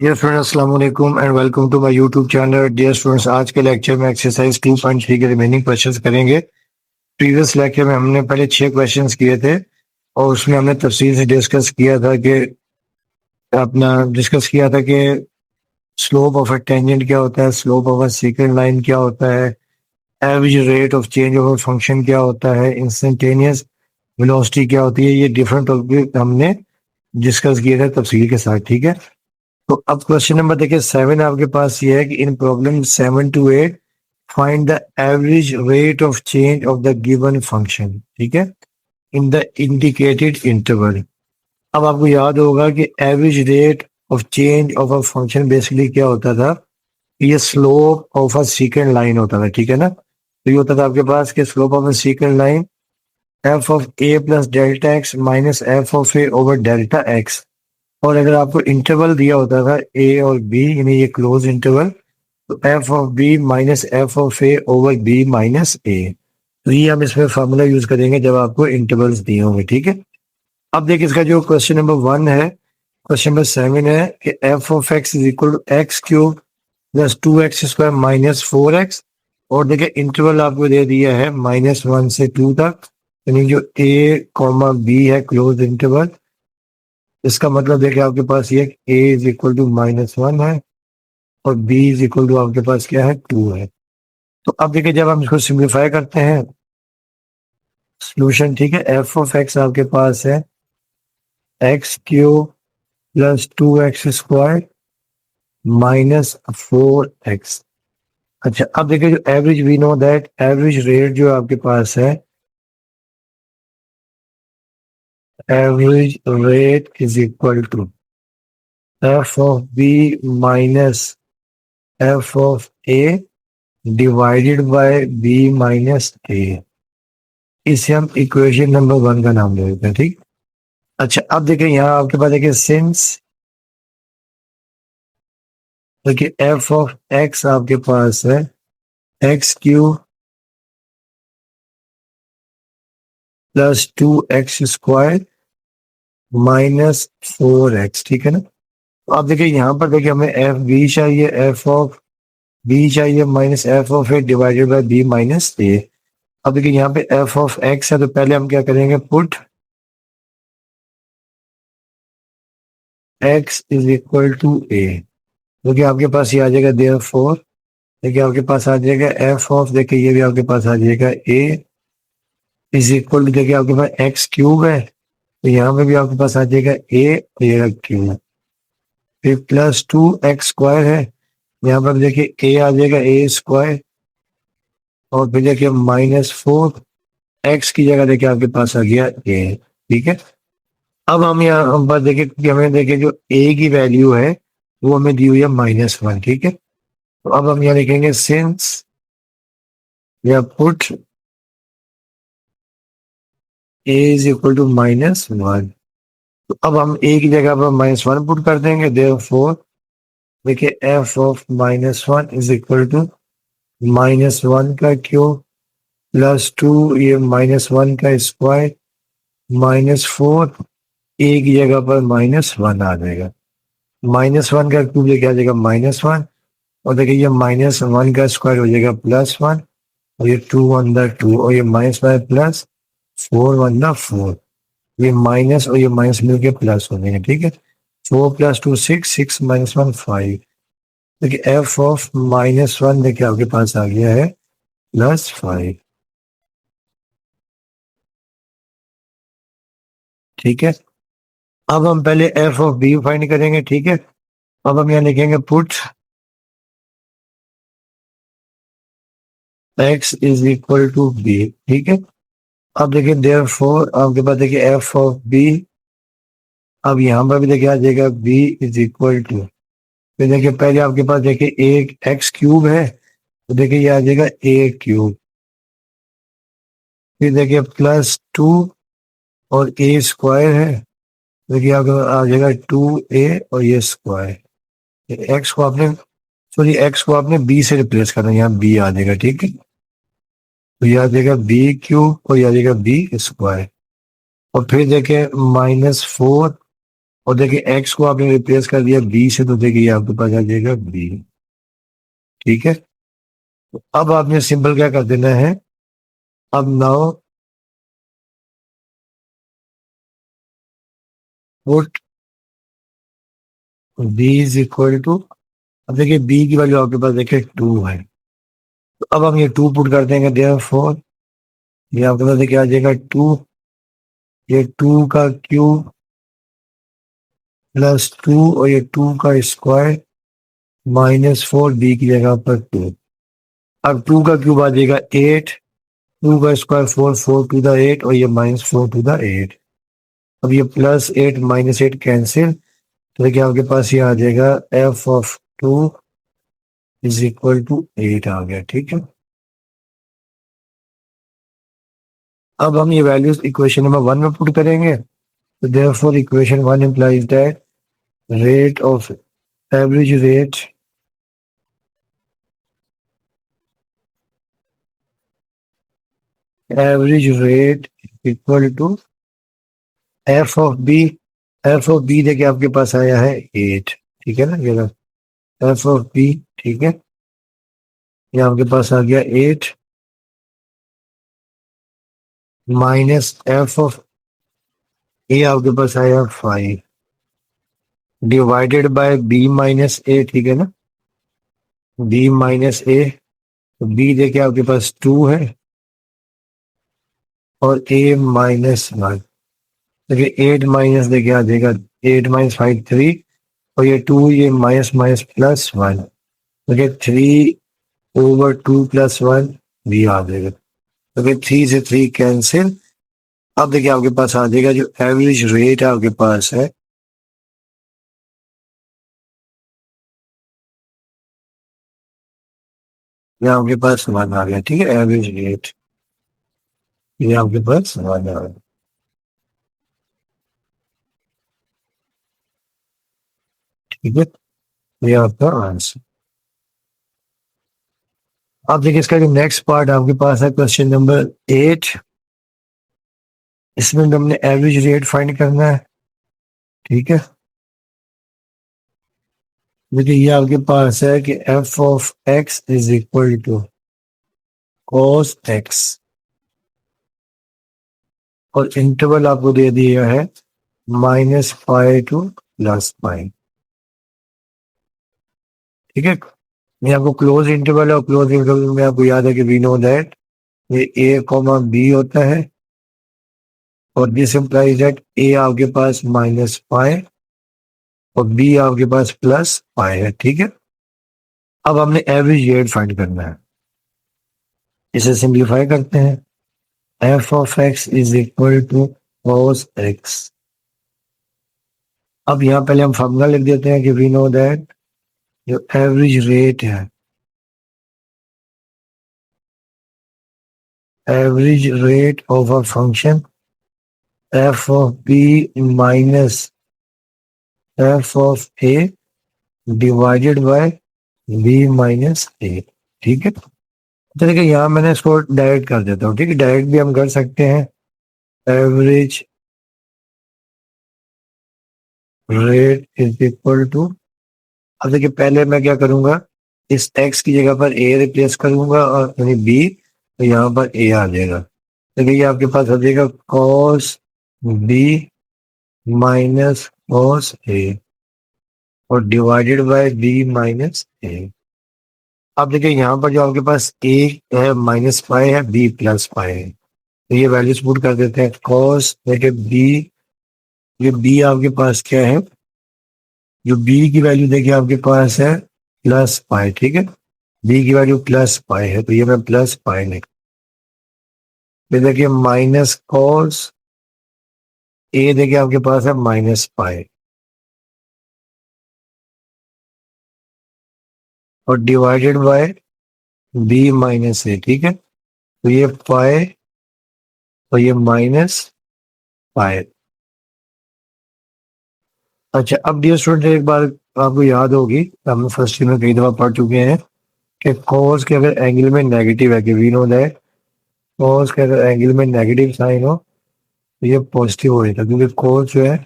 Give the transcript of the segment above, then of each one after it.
Dear friends अस्सलाम वालेकुम and welcome to my YouTube channel. Dear students, आज के लेक्चर में एक्सरसाइज 2.3 के रिमेनिंग क्वेश्चंस करेंगे। प्रीवियस लेक्चर में हमने पहले 6 क्वेश्चंस किए थे और उसमें हमने तफसील से डिस्कस किया था कि स्लोप ऑफ अ टेंजेंट क्या होता है, slope of a second line क्या होता है, average rate of change of a function क्या होता है, इंस्टेंटेनियस वेलोसिटी क्या होती है। ये डिफरेंट टॉपिक हमने डिस्कस किए थे तफसील के साथ, ठीक है। तो अब क्वेश्चन नंबर देखिए 7 आपके पास ये है कि in problem 7 to 8 find the average rate of change of the given function, ठीक है, इन द इंडिकेटेड इंटरवल। अब आपको याद होगा कि average rate of change of a function basically क्या होता था, ये स्लोप ऑफ अ सीकेंड लाइन होता था, ठीक है ना। तो ये होता था आपके पास कि slope of a सीकेंड line F of A plus delta x minus F of A over delta x. और अगर आपको इंटरवल दिया होता था ए और बी, यानी ये क्लोज इंटरवल, तो F of B minus F of A over B minus A. तो ये हम इसमें फार्मूला यूज करेंगे जब आपको इंटरवल्स दिए होंगे, ठीक है। अब देखिए इसका जो क्वेश्चन नंबर 1 है, क्वेश्चन नंबर 7 है कि F of X is equal to X cube plus 2x² minus 4x। और देखिए इंटरवल आपको दे दिया है -1 से 2 तक, यानी जो ए कॉमा बी है क्लोज इंटरवल। इसका मतलब देखिए आपके पास ये a इज इक्वल टू -1 है और b इज इक्वल टू आपके पास क्या है, 2 है। तो अब देखिए जब हम इसको सिंप्लीफाई करते हैं सॉल्यूशन, ठीक है, एफ ऑफ एक्स आपके पास है x cube plus 2x² minus 4x। अच्छा, अब देखिए जो average, we know that average rate जो आपके पास है, average rate is equal to F of B minus F of A divided by B minus A. इसे हम इक्वेशन नंबर 1 का नाम दे देते हैं, ठीक। अच्छा, अब देखिए यहाँ आपके पास देखिए सिंस, देखिए एफ ऑफ एक्स आपके पास है x cube plus 2x² minus 4x, ठीक है ना। तो अब देखिए यहाँ पर देखिए हमें एफ बी चाहिए, एफ ऑफ बी चाहिए minus F of A divided by B minus A. अब देखिए यहाँ पे एफ ऑफ एक्स है, तो पहले हम क्या करेंगे, put X is equal to A. देखिए आपके पास ये आ जाएगा देयरफॉर, देखिए आपके पास आ जाएगा एफ ऑफ, देखिए ये भी आपके पास आ जाएगा ए इज इक्वल टू, देखिए आपके पास एक्स क्यूब है तो यहाँ पे भी आपके पास आ जाएगा ए और ये क्यूब, फिर प्लस 2x² है, यहाँ पर देखिए ए आ जाएगा ए स्क्वायर, और फिर देखिए -4 एक्स की जगह देखिए आपके पास आ गया ए, ठीक है। अब हम यहाँ पर देखिए कि हमें देखिए जो ए की वैल्यू है वो हमें दी हुई है -1, ठीक है। तो अब हम यहाँ लिखेंगे सिंस या put A is equal to -1। तो अब हम ए की जगह पर -1 पुट कर देंगे, देयरफॉर देखिए F of -1 is equal to -1 का क्यूब प्लस 2 ये -1 का स्क्वायर -4, ए की जगह पर -1 आ जाएगा, -1 का क्यूब लेके आ जाएगा -1, और देखिए ये -1 का स्क्वायर हो जाएगा +1, और ये 2 × 2, और ये -+ 4 × 4, ये माइनस और ये माइनस मिलके प्लस हो जाएंगे, ठीक है। 4 + 2 6, 6 - 1 5। देखिए एफ ऑफ -1 देखिए आपके पास आ गया है +5, ठीक है। अब हम पहले एफ ऑफ बी फाइंड करेंगे, ठीक है। अब हम यहाँ लिखेंगे put X is equal to B, ठीक है। अब देखिए देयरफॉर आपके पास देखिए एफ ऑफ बी, अब यहाँ पर भी देखिए आ जाएगा बी इज इक्वल टू, फिर देखिए पहले आपके पास देखिए एक एक्स क्यूब है तो देखिए ये आ जाएगा ए क्यूब, फिर देखिए +2 और ए स्क्वायर है, देखिए आपके आ जाएगा 2a और ये स्क्वायर। एक्स को आपने, सॉरी एक्स को आपने बी से रिप्लेस करना है, यहाँ बी आ जाएगा, ठीक है। तो ये आ जाएगा बी क्यूब और ये आ जाएगा बी स्क्वायर, और फिर देखिए -4 और देखिए एक्स को आपने रिप्लेस कर दिया बी से, तो देखिए ये आपके पास आ जाएगा बी। ठीक है, तो अब आपने सिंपल क्या कर देना है, अब now put B is equal to, अब देखिए बी की वैल्यू आपके पास देखिए 2 है, तो अब हम ये 2 पुट कर देंगे, देयरफॉर ये आपके पास देखिए आ जाएगा 2, ये 2 का क्यूब प्लस 2 और ये 2 का स्क्वायर -4 बी की जगह पर 2। अब 2 का क्यूब आ जाएगा 8, 2 का स्क्वायर 4, 4 टू द 8 और ये -4 टू द 8। अब ये +8 -8 कैंसिल, तो देखिए आपके पास ये आ जाएगा f of 2 is equal to 8 आ गया। ठीक है, अब हम ये वैल्यूज इक्वेशन नंबर 1 में पुट करेंगे, तो therefore equation 1 implies that rate of average rate equal to f of b, f of b देखिए आपके पास आया है 8। ठीक है ना, ये f ऑफ b, ठीक है, ये आपके पास आ गया 8 माइनस f ऑफ a आपके पास आया 5 divided by b minus a। ठीक है ना, b माइनस a, तो b देखिए आपके पास 2 है और a -1, देखिए 8 माइनस देखिए आ जाएगा 8 माइनस 5 3 और ये 2, ये माइनस माइनस +1, देखिए 3/2 +1 भी आ जाएगा, देखिए 3 से 3 कैंसिल। अब देखिए आपके पास आ जाएगा जो एवरेज रेट है आपके पास है, ये आपके पास 1 आ गया। ठीक है, एवरेज रेट ये आपके पास 1 आ गया। ठीक है, ये आपका आंसर। अब देखिए इसका जो नेक्स्ट पार्ट आपके पास है क्वेश्चन नंबर 8, इसमें हमने एवरेज रेट फाइंड करना है। ठीक है, देखिए ये आपके पास है कि f of x is equal to cos x और इंटरवल आपको दे दिया है -π टू +π। ठीक है, ये आपको क्लोज इंटरवल है और क्लोज इंटरवल में आपको याद है कि वी नो दैट ये a, b होता है और दिस इंप्लाइज दैट a आपके पास -π और b आपके पास +π है। ठीक है, अब हमने एवरेज रेट फाइंड करना है, इसे सिंप्लीफाई करते हैं, f of x is equal to cos x। अब यहाँ पहले हम फॉर्मूला लिख देते हैं कि वी नो दैट जो एवरेज रेट है, average rate of a function f of b minus f of a divided by b minus a। ठीक है, तो देखिए यहाँ मैंने इसको डायरेक्ट कर देता हूँ। ठीक है, डायरेक्ट भी हम कर सकते हैं, average rate is equal to, अब देखिए पहले मैं क्या करूंगा, इस x की जगह पर a रिप्लेस करूंगा और यानी b, तो यहाँ पर a आ जाएगा, देखिए ये आपके पास आ जाएगा cos b minus cos a और divided by b minus a। अब देखिए यहाँ पर जो आपके पास a है -π है, b +π है, तो ये वैल्यूज पुट कर देते हैं, cos देखिए b, ये b आपके पास क्या है, जो b की वैल्यू देखिए आपके पास है +π। ठीक है, b की वैल्यू +π है, तो ये मैं +π लिख, फिर देखिए माइनस cos a देखिए आपके पास है -π और divided by b minus a। ठीक है, तो ये पाई और ये -π। अच्छा, अब डियर स्टूडेंट एक बार आपको याद होगी, हमने फर्स्ट ईयर में कई दफा पढ़ चुके हैं कि cos के अगर एंगल में नेगेटिव है, कि वी नो दैट cos के अगर एंगल में नेगेटिव साइन हो तो ये पॉजिटिव हो जाता है, क्योंकि cos जो है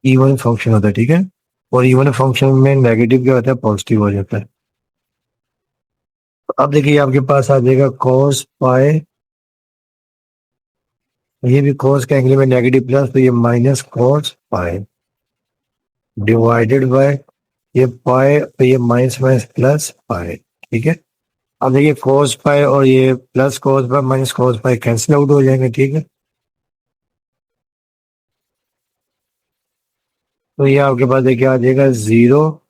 इवन फंक्शन होता है, ठीक है। और इवन फंक्शन में नेगेटिव क्या होता है, पॉजिटिव हो जाता है। तो अब देखिए आपके पास आ जाएगा cos पाई, ये भी cos के एंगल में नेगेटिव प्लस, तो ये minus cos pi divided by ये पाई, तो ये माइनस माइनस प्लस पाई, ठीक है। अब देखिए cos पाई और ये plus cos pi minus cos pi cancel out हो जाएंगे, ठीक है। तो ये आपके पास देखिए आ जाएगा 0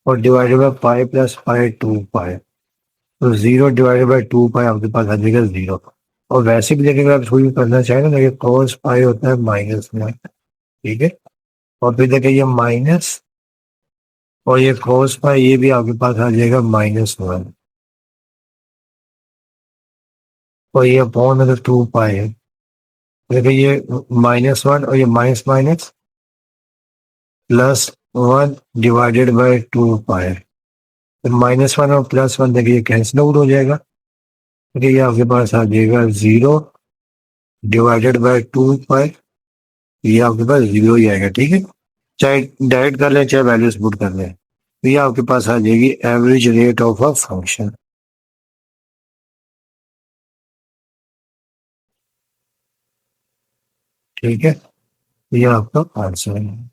और divided by pi plus pi 2 पाई, तो 0 डिवाइडेड बाय 2 पाई आपके पास आ जाएगा 0। और वैसे भी देखिए अगर आप शुरू करना चाहें ना, देखिए cos पाई होता है माइनस में, ठीक है। और फिर देखिए ये माइनस और ये cos पाई ये भी आपके पास आ जाएगा -1, और ये अपॉन में तो 2 पाई है। देखिए ये -1 और ये माइनस माइनस +1 डिवाइडेड बाय 2 पाई, -1 और +1 देखिए ये कैंसिल आउट हो जाएगा। देखिए ये आपके पास आ जाएगा 0 डिवाइडेड बाय 2 पाई, ये आपके पास 0 ही आएगा, ठीक है। चाहे डायरेक्ट कर लें चाहे वैल्यूज पुट कर लें, तो ये आपके पास आ जाएगी average rate of a function, ठीक है। ये आपका आंसर है।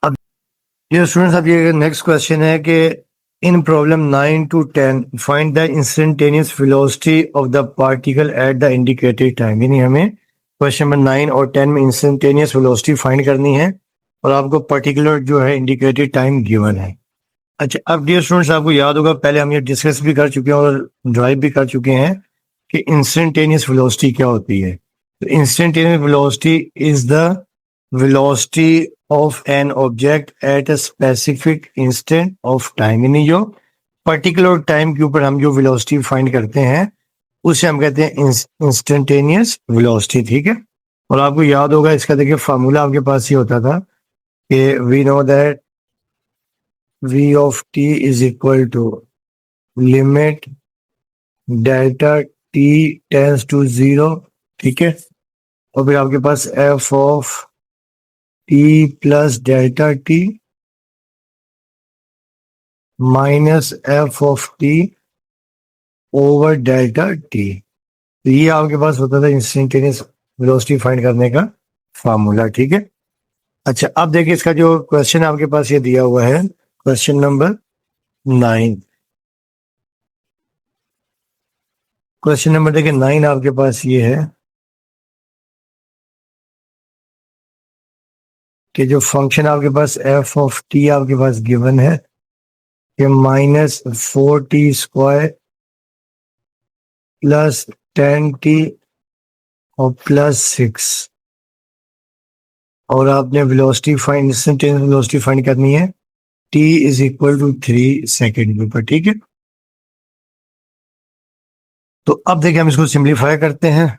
अब ये स्टूडेंट्स, अब ये नेक्स्ट क्वेश्चन है कि in problem 9 to 10 find the instantaneous velocity of the particle at the indicated time. यानी हमें क्वेश्चन नंबर 9 और 10 में इंस्टेंटेनियस वेलोसिटी फाइंड करनी है और आपको पर्टिकुलर जो है इंडिकेटेड टाइम गिवन है। अच्छा, अब डियर स्टूडेंट्स आपको याद होगा पहले हम ये डिस्कस भी कर चुके हैं और ड्राइव भी कर चुके हैं कि इंस्टेंटेनियस वेलोसिटी क्या होती है। तो instantaneous velocity is the velocity of an object at a specific instant of time, यानी जो पर्टिकुलर टाइम के ऊपर हम जो वेलोसिटी फाइंड करते हैं उसे हम कहते हैं इंस्टेंटेनियस वेलोसिटी, ठीक है। और आपको याद होगा इसका देखिए फार्मूला आपके पास ही होता था कि we know that v of t is equal to limit delta t tends to 0, ठीक है। और फिर आपके पास f of t plus delta t minus f of t over delta t। तो ये आपके पास होता था इंस्टेंटेनियस वेलोसिटी फाइंड करने का फार्मूला, ठीक है। अच्छा, अब देखिए इसका जो क्वेश्चन आपके पास ये दिया हुआ है, क्वेश्चन नंबर 9। क्वेश्चन नंबर देखिए 9 आपके पास ये है कि जो फंक्शन आपके पास f ऑफ t आपके पास गिवन है कि -4t² प्लस 10t और +6, और आपने velocity find instantaneous velocity find करनी है t is equal to 3 second के ऊपर, ठीक है। तो अब देखिए हम इसको सिंप्लीफाई करते हैं।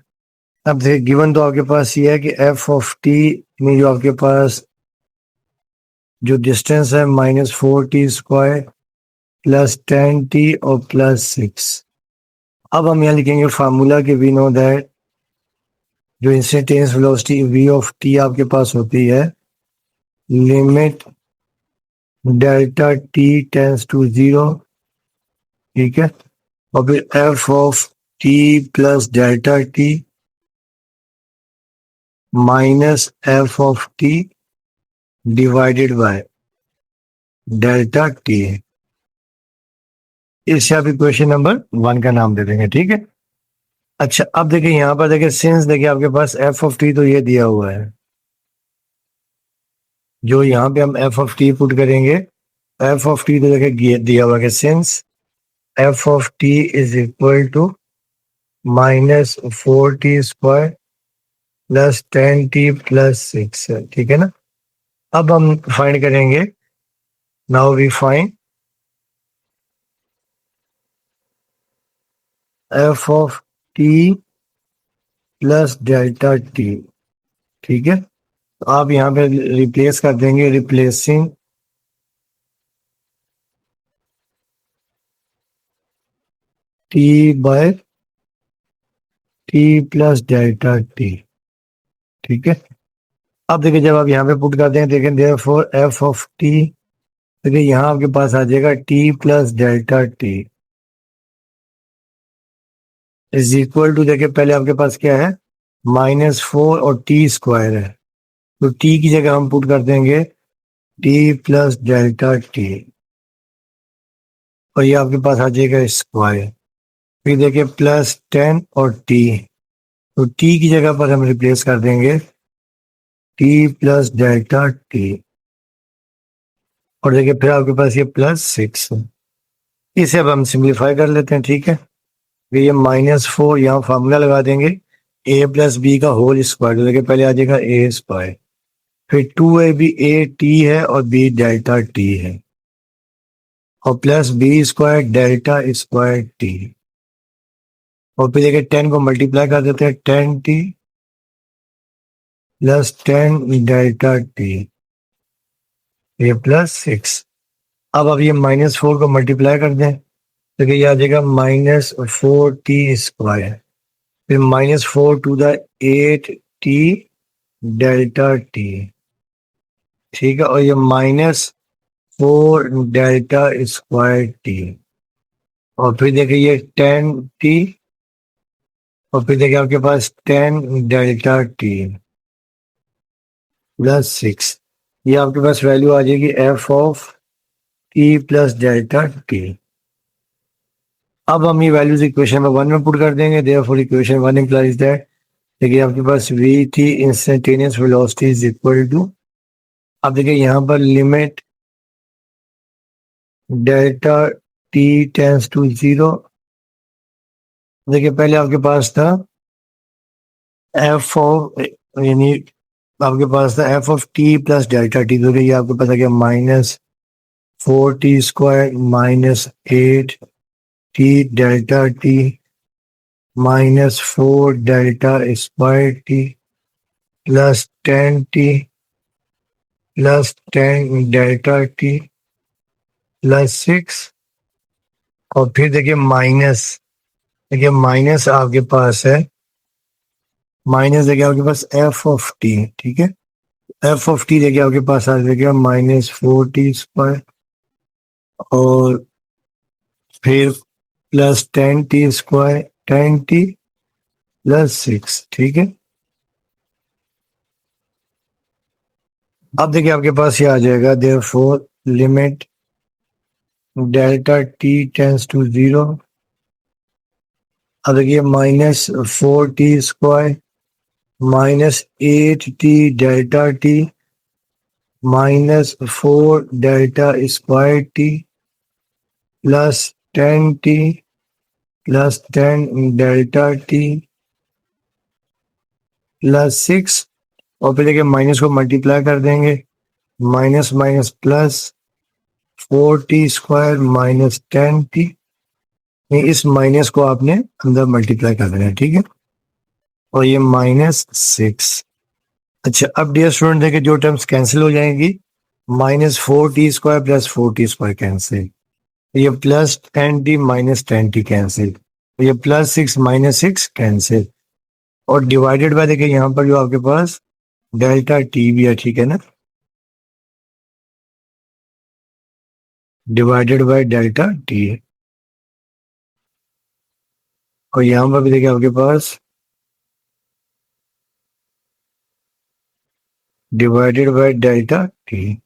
अब देखिए गिवन तो आपके पास ये है कि f ऑफ t में जो आपके पास जो डिस्टेंस है -4t² प्लस 10t और +6। अब हम यहाँ लिखेंगे फार्मूला कि वी नो दैट जो instantaneous velocity v of t आपके पास होती है limit delta t tends to 0, ठीक है। और फिर f of t plus delta t minus f of t divided by delta t। इससे आप इक्वेशन नंबर 1 का नाम दे देंगे, ठीक है। अच्छा, अब देखिए यहाँ पर देखिए सिंस देखिए आपके पास f ऑफ t तो ये दिया हुआ है, जो यहाँ पे हम f ऑफ t पुट करेंगे, f ऑफ t तो देखिए दिया हुआ है since f of t is equal to -4t² plus 10t plus 6, ठीक है ना। अब हम फाइंड करेंगे, now we find f of t plus delta t, ठीक है। तो आप यहाँ पे रिप्लेस कर देंगे, replacing T by T plus delta T. ठीक है, अब देखिए जब आप यहाँ पे पुट करते हैं, देखें देयरफॉर एफ ऑफ टी, देखिए यहाँ आपके पास आ जाएगा T plus delta T is equal to, देखिए पहले आपके पास क्या है, -4 और टी स्क्वायर है, तो टी की जगह हम पुट कर देंगे टी प्लस डेल्टा टी, और ये आपके पास आ जाएगा स्क्वायर। फिर देखिए +10 और टी, तो टी की जगह पर हम रिप्लेस कर देंगे टी प्लस डेल्टा टी, और देखिए फिर आपके पास ये +6 है। इसे अब हम सिंप्लीफाई कर लेते हैं। ठीक है, ये -4 यहाँ फार्मूला लगा देंगे, a प्लस बी का होल स्क्वायर, तो देखिए पहले आ जाएगा a स्क्वायर, फिर 2ab, a टी है और b डेल्टा टी है, और plus B square delta square T, और फिर देखिए 10 को मल्टीप्लाई कर देते हैं, 10t प्लस 10 डेल्टा टी, ये +6। अब ये -4 को मल्टीप्लाई कर दें, तो ये आ जाएगा -4t स्क्वायर, फिर -4 to the 8t delta T. ठीक है, और ये -4 डेल्टा स्क्वायर टी, और फिर देखिए ये 10t, और फिर देखिए आपके पास 10 डेल्टा टी +6, ये आपके पास वैल्यू आ जाएगी F of T plus delta t. अब हम ये वैल्यूज इक्वेशन में 1 में पुट कर देंगे, देयरफॉर इक्वेशन 1 इंप्लाइज दैट, देखिए आपके पास v थी instantaneous velocity is equal to, अब देखिए यहाँ पर limit delta T tends to 0, देखिए पहले आपके पास था एफ ऑफ, यानी आपके पास था F of T plus delta t, तो ये आपको पता क्या -4t square -8t delta T -4 delta square T +10t +10 delta T +6, और फिर देखिए माइनस आपके पास है, देखिए आपके पास एफ ऑफ टी। ठीक है, एफ ऑफ टी देखिए आपके पास आ जाएगा -4t स्क्वायर, और फिर +10t स्क्वायर 10t +6। ठीक है, अब देखिए आपके पास ये आ जाएगा therefore limit delta T tends to 0, अब देखिए -4t square -8t delta T -4 delta square T +10t +10 delta T +6, और फिर देखिए माइनस को मल्टीप्लाई कर देंगे, -4t स्क्वायर -10t, इस माइनस को आपने अंदर मल्टीप्लाई कर देना है। ठीक है, और ये -6। अच्छा, अब डियर स्टूडेंट देखिए जो टर्म्स कैंसिल हो जाएंगी, -4t square +4t square cancel, ये +10t -10t कैंसिल, ये +6 -6 कैंसिल, और डिवाइडेड बाय देखिए यहाँ पर जो आपके पास डेल्टा टी भी है। ठीक है ना, डिवाइडेड बाय डेल्टा टी, और यहाँ पर भी देखिए आपके पास डिवाइडेड बाय डेल्टा टी।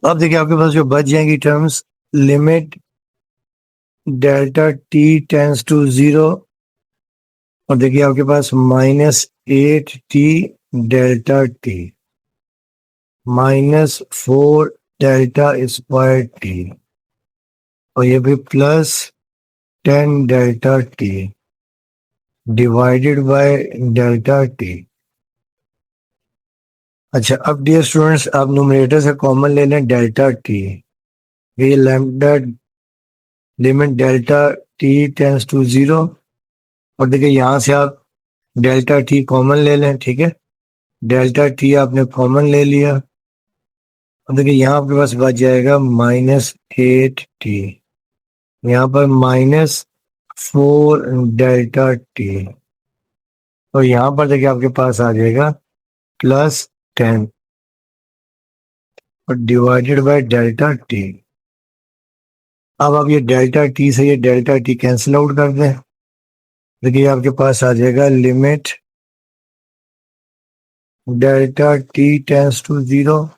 अब देखिए आपके पास जो बच जाएंगी terms, limit delta T tends to 0, और देखिए आपके पास -8t delta T -4 delta square T, और ये भी +10 delta t divided by delta t. अच्छा, अब डियर स्टूडेंट्स आप न्यूमरेटर से कॉमन ले लें डेल्टा टी, ये lambda limit delta T tends to 0, और देखिए यहाँ से आप डेल्टा टी कॉमन ले लें। ठीक है, डेल्टा टी आपने कॉमन ले लिया, अब देखिए यहाँ आपके पास बच जाएगा -8t, यहाँ पर -4 डेल्टा t, और यहाँ पर देखिए आपके पास आ जाएगा +10 और डिवाइडेड बाय डेल्टा टी। अब आप ये डेल्टा टी से ये डेल्टा टी कैंसिल आउट कर दें, देखिए आपके पास आ जाएगा limit delta T tends to 0,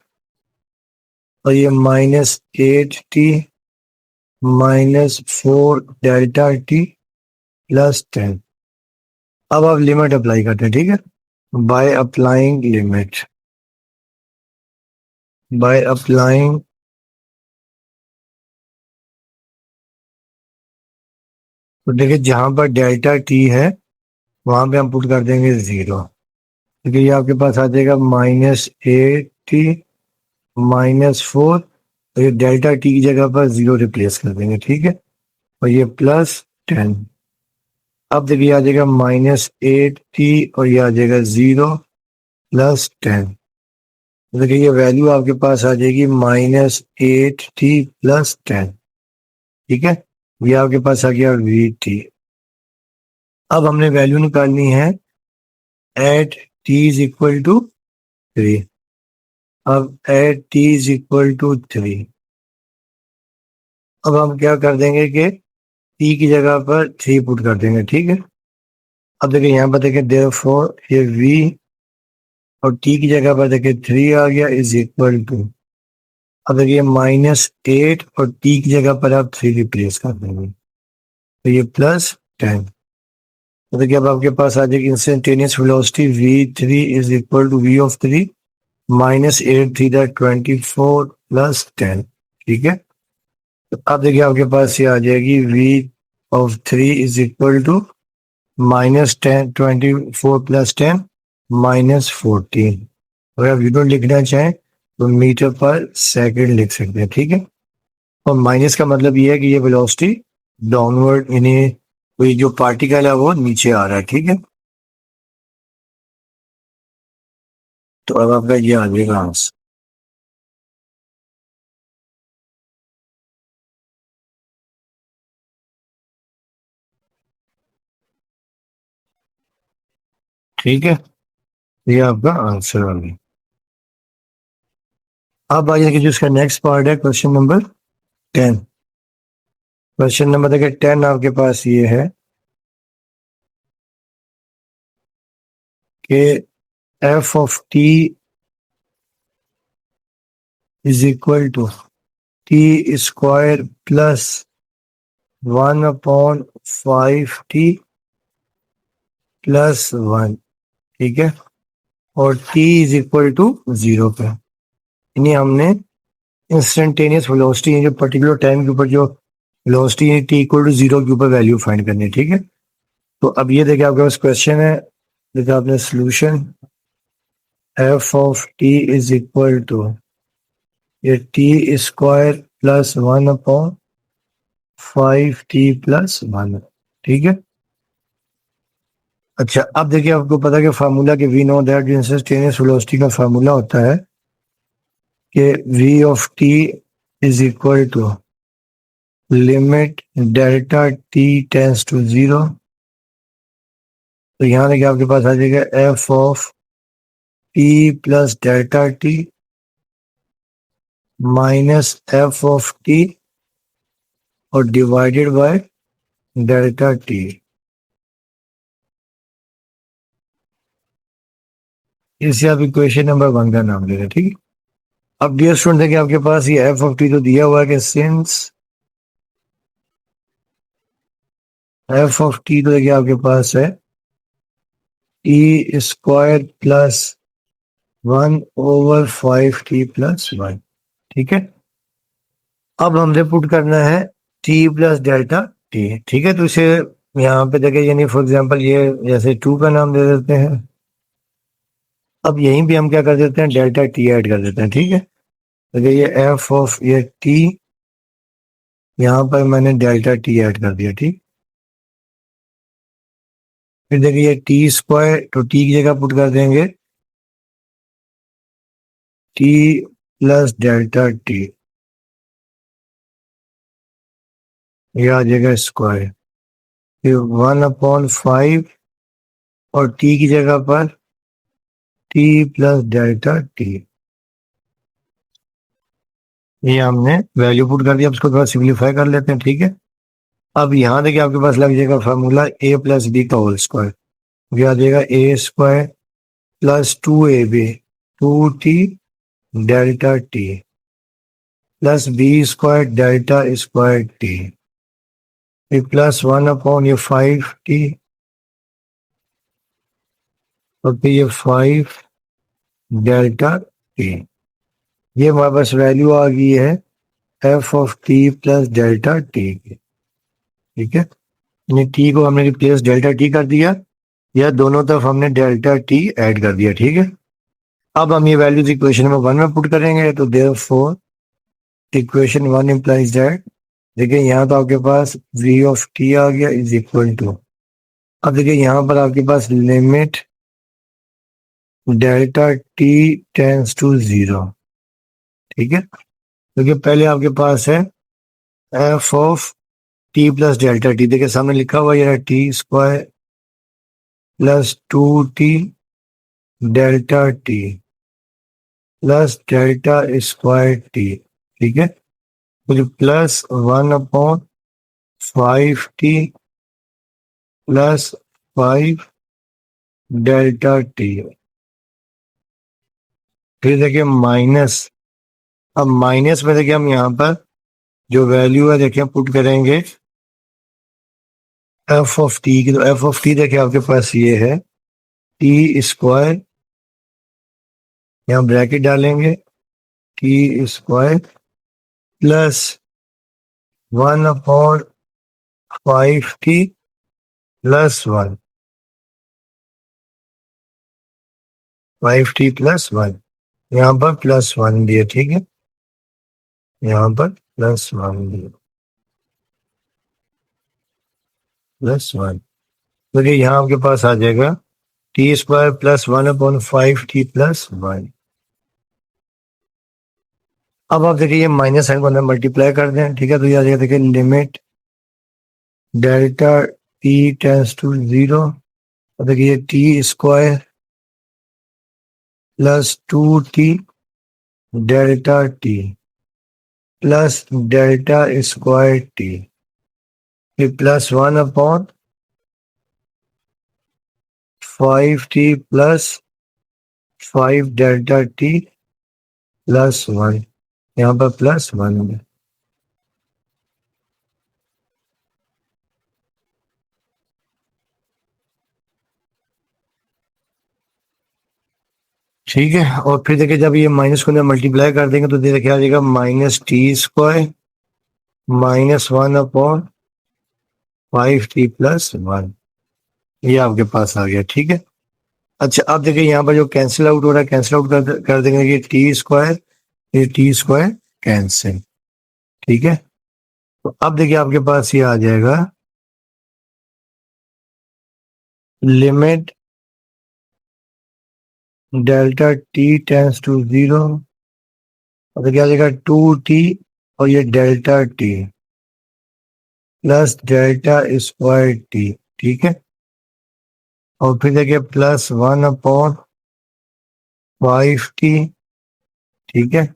और ये -8t -4 डेल्टा t +10। अब आप लिमिट अप्लाई करते हैं, ठीक है, by applying limit, by applying तो देखिए जहां पर डेल्टा टी है वहां पे हम पुट कर देंगे 0, क्योंकि ये आपके पास आ जाएगा -8t -4, और ये डेल्टा टी की जगह पर 0 रिप्लेस कर देंगे, ठीक है, और ये +10। अब देखिए आ जाएगा -8t और ये आ जाएगा 0 +10, देखिए ये वैल्यू आपके पास आ जाएगी -8t +10, ठीक है, ये आपके पास आ गया vt। अब हमने वैल्यू निकालनी है at t is equal to 3। अब at t is equal to 3, अब हम क्या कर देंगे कि t की जगह पर 3 पुट कर देंगे, ठीक है। अब देखिए यहाँ पर देखिए देयरफॉर ये v और t की जगह पर देखिए 3 आ गया इज इक्वल टू, अब देखिए -8 और t की जगह पर आप 3 रिप्लेस कर देंगे, तो ये +10। तो देखिए अब आपके पास आ जाएगी instantaneous velocity v3 is equal to v of 3 -8 3 24 +10, ठीक है। तो अब देखिए आपके पास ये आ जाएगी v of 3 is equal to -10 24 +10 -14। अगर आप यूनिट लिखना चाहें तो मीटर पर सेकंड लिख सकते हैं, ठीक है। और माइनस का मतलब ये है कि ये वेलोसिटी डाउनवर्ड, यानी कोई जो पार्टिकल है वो नीचे आ रहा है, ठीक है। तो अब आपका ये आ जाएगा आंसर, ठीक है, ये आपका आंसर आ गया। अब आइए कि जो इसका नेक्स्ट पार्ट है क्वेश्चन नंबर 10। क्वेश्चन नंबर देखिए 10 आपके पास ये है कि F of t is equal to t square plus 1/5t +1, ठीक है, और t इज इक्वल टू 0 पे, यानी हमने इंस्टेंटेनियस वेलोसिटी जो पर्टिकुलर टाइम के ऊपर जो वेलोसिटी है t इक्वल टू 0 के ऊपर वैल्यू फाइंड करनी है, ठीक है। तो अब ये देखिए आपके पास क्वेश्चन है, देखिए आपने solution f of t is equal to ये टी स्क्वायर +1/5t+1, ठीक है। अच्छा अब देखिए आपको पता है कि फार्मूला के we know that instantaneous velocity का फार्मूला होता है कि v of t is equal to limit delta t tends to 0। तो यहाँ देखिए आपके पास आ जाएगा f of t plus delta t minus F of t और डिवाइडेड बाय डेल्टा t। इसे आप इक्वेशन नंबर 1 का नाम ले रहे हैं, ठीक है। अब डियर स्टूडेंट देखिए आपके पास ये एफ ऑफ टी तो दिया हुआ है कि सिंस एफ ऑफ टी तो देखिए आपके पास है टी स्क्वायर +1/5t+1, ठीक है। अब हमने पुट करना है t प्लस डेल्टा t, ठीक है। तो इसे यहाँ पे देखिए यानी फॉर एग्जांपल ये जैसे 2 का नाम दे देते हैं। अब यहीं भी हम क्या कर देते हैं डेल्टा t ऐड कर देते हैं, ठीक है। देखिए ये एफ ऑफ ये t, यहाँ पर मैंने डेल्टा t ऐड कर दिया, ठीक। फिर देखिए ये टी स्क्वायर, तो t की जगह पुट कर देंगे t प्लस डेल्टा टी, ये आ जाएगा स्क्वायर। फिर 1/5 और टी की जगह पर टी प्लस डेल्टा टी, ये हमने वैल्यू पुट कर दिया। अब इसको थोड़ा सिंप्लीफाई कर लेते हैं, ठीक है। अब यहाँ देखिए आपके पास लग जाएगा फार्मूला ए प्लस बी का होल स्क्वायर, ये आ जाएगा A square plus 2ab 2t delta T plus B square delta square T, फिर प्लस 1/5t और फिर ये 5 डेल्टा टी। ये हमारे पास वैल्यू आ गई है F of T plus delta T की, ठीक है। यानी टी को हमने रिप्लेस डेल्टा टी कर दिया, या दोनों तरफ हमने डेल्टा टी ऐड कर दिया, ठीक है। अब हम ये वैल्यूज इक्वेशन नंबर 1 में पुट करेंगे, तो देयरफॉर इक्वेशन 1 इंप्लाइज दैट, देखिए यहाँ तो आपके पास v ऑफ t आ गया इज इक्वल टू, अब देखिए यहाँ पर आपके पास limit delta t tends to 0, ठीक है। क्योंकि पहले आपके पास है F of T plus delta T, देखिए सामने लिखा हुआ है T square plus 2t delta T plus delta square T, ठीक है। फिर plus 1/5t plus 5 delta T, फिर देखिए माइनस, अब माइनस में देखिए हम यहाँ पर जो वैल्यू है देखिए पुट करेंगे एफ ऑफ टी की, तो एफ ऑफ टी देखिए आपके पास ये है टी स्क्वायर, यहाँ ब्रैकेट डालेंगे T square plus 1/5t plus 1, 5t plus 1, यहाँ पर प्लस 1 दिए, ठीक है। यहाँ पर प्लस 1 दिए, प्लस 1, तो ये यहाँ आपके पास आ जाएगा t square plus 1/5t plus 1। अब आप देखिए ये माइनस साइन को अंदर मल्टीप्लाई कर दें, ठीक है। तो ये आ जाएगा देखिए limit delta T tends to 0, और देखिए T square plus 2t delta T plus delta square T, फिर plus 1/5t plus 5 delta T plus 1, यहाँ पर प्लस 1 है। ठीक है, और फिर देखिए जब ये माइनस को मल्टीप्लाई कर देंगे तो देखिए आ जाएगा minus T square minus 1/5t plus 1, ये आपके पास आ गया, ठीक है। अच्छा अब देखिए यहाँ पर जो कैंसिल आउट हो रहा है, कैंसिल आउट कर देंगे, ये टी स्क्वायर, ये टी स्क्वायर कैंसिल, ठीक है। तो अब देखिए आपके पास ये आ जाएगा limit delta T tends to 0, और देखिए आ जाएगा 2t और ये delta T plus delta square T, ठीक है। और फिर देखिए प्लस 1/5t, ठीक है।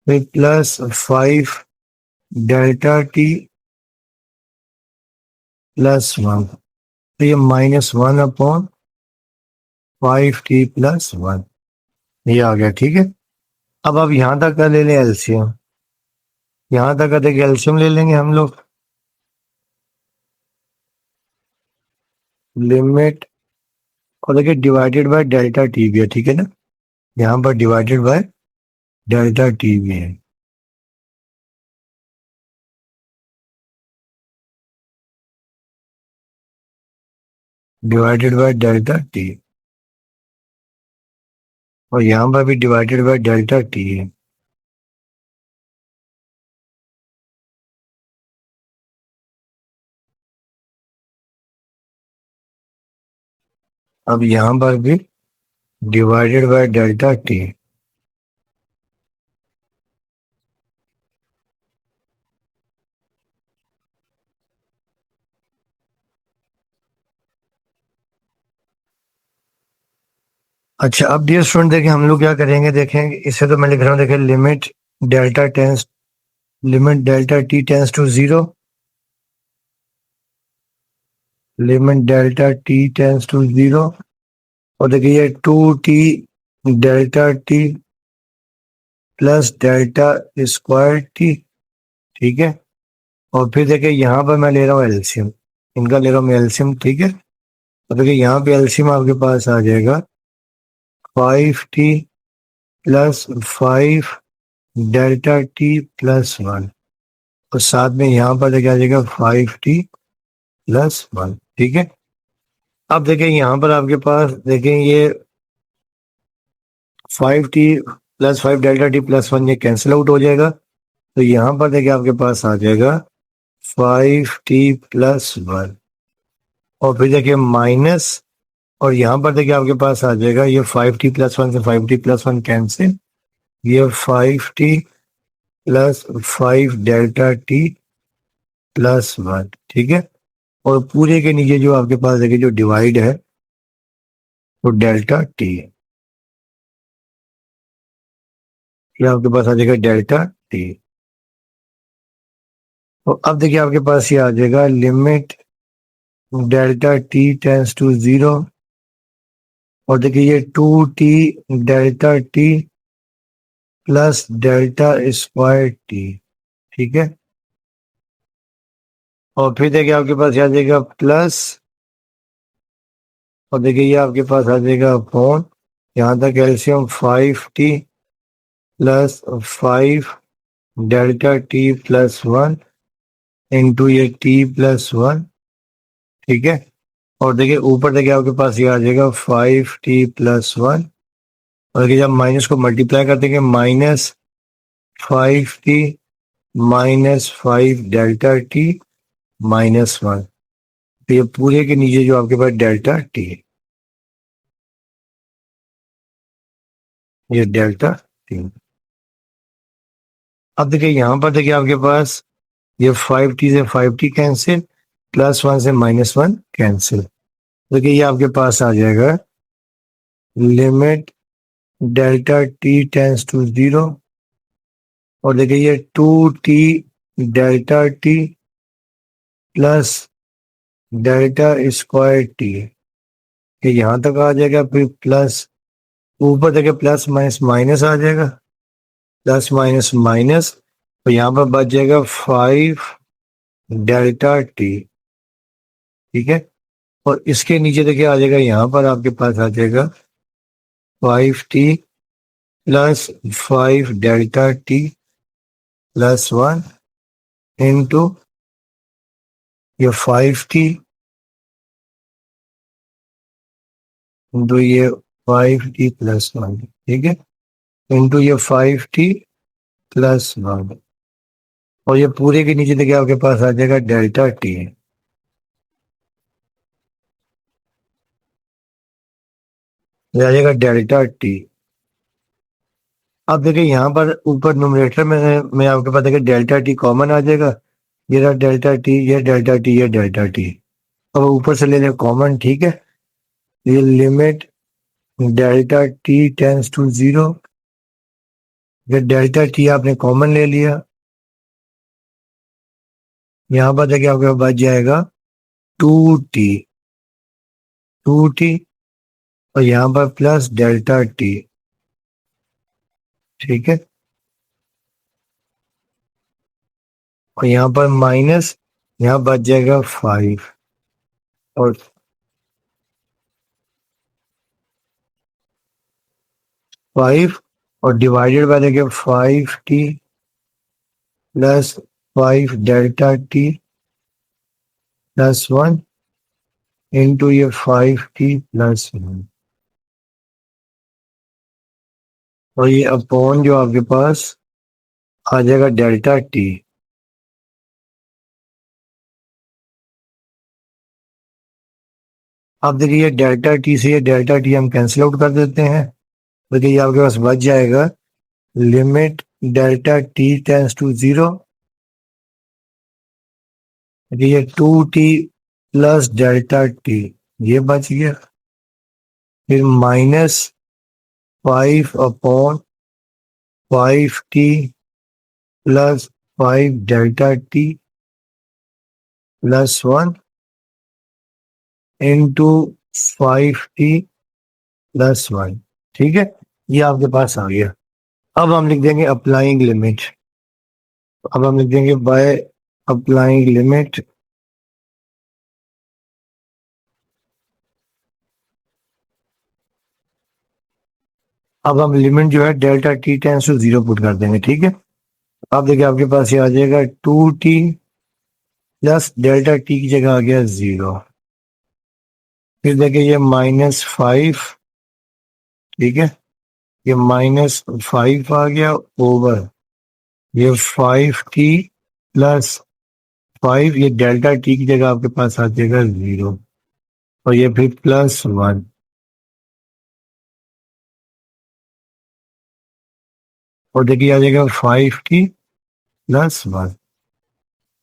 फिर प्लस 5 डेल्टा टी प्लस 1, तो ये माइनस 1/5t प्लस 1, ये आ गया, ठीक है। अब यहाँ तक का ले लें एलसीएम, यहाँ तक का देखिए एलसीएम ले लेंगे हम लोग, लिमिट, और देखिए डिवाइडेड बाय डेल्टा टी भी है, ठीक है ना। यहाँ पर डिवाइडेड बाय डेल्टा टी भी है, डिवाइडेड बाय डेल्टा टी, और यहाँ पर भी डिवाइडेड बाय डेल्टा टी है। अब यहाँ पर भी डिवाइडेड बाय डेल्टा टी, अच्छा, अब डियर स्टूडेंट देखिए हम लोग क्या करेंगे, देखें इसे तो मैं लिख रहा हूँ, देखिए limit delta T tends to zero, limit delta T tends to zero, और देखिए ये two t delta T plus delta square T, ठीक है। और फिर देखिए यहाँ पर मैं ले रहा हूँ एलसीएम, इनका ले रहा हूँ मैं एलसीएम, ठीक है। तो देखिए यहाँ पे एलसीएम आपके पास आ जाएगा 5t plus 5 delta T plus 1, और साथ में यहाँ पर देखिए आ जाएगा 5t प्लस 1, ठीक है। अब देखिए यहाँ पर आपके पास देखें ये 5t plus 5 delta T plus 1 ये कैंसिल आउट हो जाएगा, तो यहाँ पर देखिए आपके पास आ जाएगा 5t प्लस 1, और फिर देखिए माइनस, और यहाँ पर देखिए आपके पास आ जाएगा ये 5t प्लस 1 से 5t प्लस 1 कैंसिल, ये 5t plus 5 delta T plus 1, ठीक है। और पूरे के नीचे जो आपके पास देखिए जो डिवाइड है वो डेल्टा टी, ये आपके पास आ जाएगा डेल्टा टी। तो अब देखिए आपके पास ये आ जाएगा limit delta T tends to zero, और देखिए ये 2t delta T plus delta square T, ठीक है। और फिर देखिए आपके पास ये आ जाएगा प्लस, और देखिए ये आपके पास आ जाएगा अपॉन, यहाँ तक LCM 5t plus 5 delta T plus 1 into ये t प्लस 1, ठीक है। और देखिए ऊपर देखिए आपके पास ये आ जाएगा 5t प्लस 1, और देखिए जब माइनस को मल्टीप्लाई कर देंगे minus 5t minus 5 delta T minus 1, तो ये पूरे के नीचे जो आपके पास डेल्टा टी, ये डेल्टा टी। अब देखिए यहाँ पर देखिए आपके पास ये 5t से 5t कैंसिल, प्लस 1 से माइनस 1 कैंसिल, देखिए ये आपके पास आ जाएगा limit delta T tends to zero, और देखिए ये 2t delta T plus delta square t, ये यहाँ तक आ जाएगा, फिर प्लस ऊपर देखिए प्लस माइनस माइनस आ जाएगा, प्लस माइनस माइनस, तो यहाँ पर बच जाएगा 5 डेल्टा टी, ठीक है। और इसके नीचे देखिए आ जाएगा, यहाँ पर आपके पास आ जाएगा 5t plus 5 delta T plus 1 into ये 5t इंटू ये 5t प्लस 1, ठीक है, इंटू ये 5t प्लस 1, और ये पूरे के नीचे देखिए आपके पास आ जाएगा डेल्टा टी, ये आ जाएगा डेल्टा टी। अब देखिए यहाँ पर ऊपर न्यूमरेटर में आपके पास देखिए डेल्टा टी कॉमन आ जाएगा, ये रहा डेल्टा टी, ये डेल्टा टी, ये डेल्टा टी, अब ऊपर से ले लें कॉमन, ठीक है। ये limit delta T tends to zero, ये डेल्टा टी आपने कॉमन ले लिया, यहाँ पर देखिए आपके पास बच जाएगा 2t, 2t, और यहाँ पर प्लस डेल्टा टी, ठीक है, और यहाँ पर माइनस, यहाँ बच जाएगा 5, और 5, और डिवाइडेड बाय देखिए 5t plus 5 delta T plus 1 into ये 5t प्लस 1, और ये अपॉन जो आपके पास आ जाएगा डेल्टा टी। अब देखिए ये डेल्टा टी से ये डेल्टा टी हम कैंसिल आउट कर देते हैं, देखिए ये आपके पास बच जाएगा limit delta T tends to zero, ये 2t प्लस डेल्टा टी ये बच गया, फिर minus 5/5t plus 5 delta T plus 1 into 5t plus 1। ठीक है, ये आपके पास आ गया। अब हम लिख देंगे अप्लाइंग लिमिट। अब हम लिख देंगे बाय अप्लाइंग लिमिट अब हम लिमिट जो है delta T tends to 0 put कर देंगे। ठीक है, अब देखिए आपके पास ये आ जाएगा 2t प्लस डेल्टा टी की जगह आ गया 0। फिर देखिए ये -5, ठीक है, ये -5 आ गया ओवर ये 5t प्लस 5, ये डेल्टा टी की जगह आपके पास आ जाएगा 0 और ये फिर प्लस 1। और देखिए आ जाएगा 5t प्लस 1।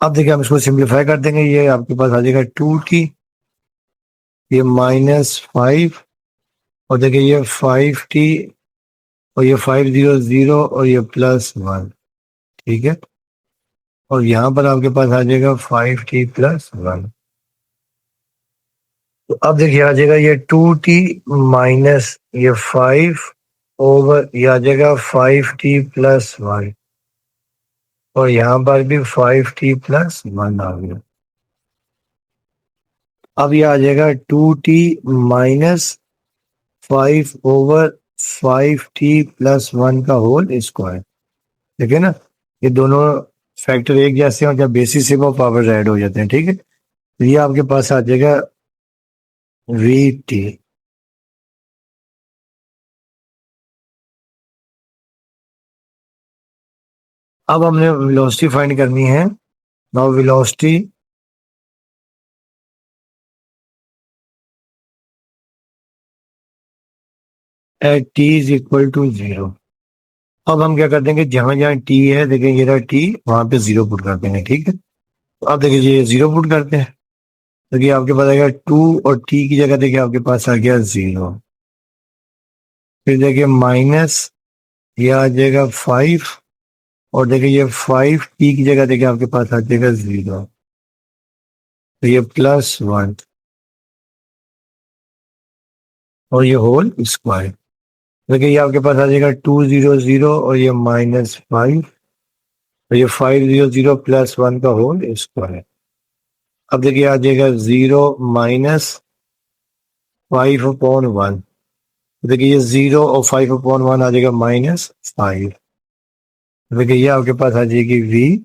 अब देखिए हम इसको सिंप्लीफाई कर देंगे, ये आपके पास आ जाएगा 2t, ये -5 और देखिए ये 5t और ये 5 0 0 और ये प्लस 1। ठीक है, और यहाँ पर आपके पास आ जाएगा 5t प्लस 1। तो अब देखिए आ जाएगा ये 2t माइनस ये 5 ओवर ये आ जाएगा 5t प्लस 1 और यहाँ पर भी 5t प्लस 1 आ गया। अब ये आ जाएगा 2t minus 5 over 5t plus 1 का होल स्क्वायर। ठीक है ना, ये दोनों फैक्टर एक जैसे हैं और जब बेसिस से वो पावर ऐड हो जाते हैं। ठीक है, तो ये आपके पास आ जाएगा VT। अब हमने वेलोसिटी फाइंड करनी है। Now velocity at t is equal to 0। अब हम क्या कर देंगे, जहां जहां t है देखिए ये रहा t, वहां पे 0 पुट कर देंगे। ठीक है, तो अब देखिए ये 0 पुट करते हैं, देखिए आपके पास आएगा 2 और t की जगह देखिए आपके पास आ गया 0। फिर देखिए माइनस ये आ जाएगा 5 और देखिए ये 5t की जगह देखिए आपके पास आ जाएगा 0, तो ये प्लस 1 और ये होल स्क्वायर। देखिए ये आपके पास आ जाएगा 2 0 0 और ये -5 और ये 5 0 0 प्लस 1 का होल स्क्वायर। अब देखिए आ जाएगा 0 माइनस 5/1। देखिए ये 0 और 5/1 आ जाएगा -5। देखिए ये आपके पास आ जाएगी v,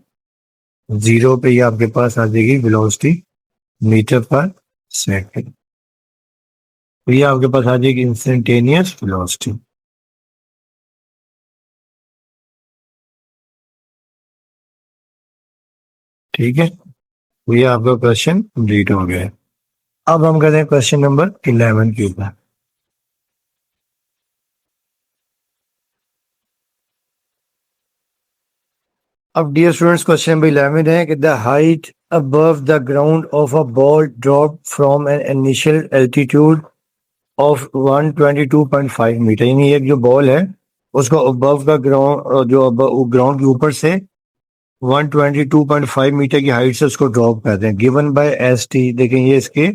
0 पे ये आपके पास आ जाएगी वेलोसिटी मीटर पर सेकंड। तो ये आपके पास आ जाएगी इंस्टेंटेनियस वेलोसिटी। ठीक है, तो ये आपका क्वेश्चन कंप्लीट हो गया है। अब हम करते हैं क्वेश्चन नंबर 11 के ऊपर। अब डियर स्टूडेंट्स क्वेश्चन नंबर 11 है कि the height above the ground of a ball dropped from an initial altitude of 122.5 metre, यानी एक जो बॉल है उसको अबव का ग्राउंड जो ग्राउंड के ऊपर से 122.5 मीटर की हाइट से उसको ड्रॉप करते हैं। गिवन बाय एस टी, देखें ये इसके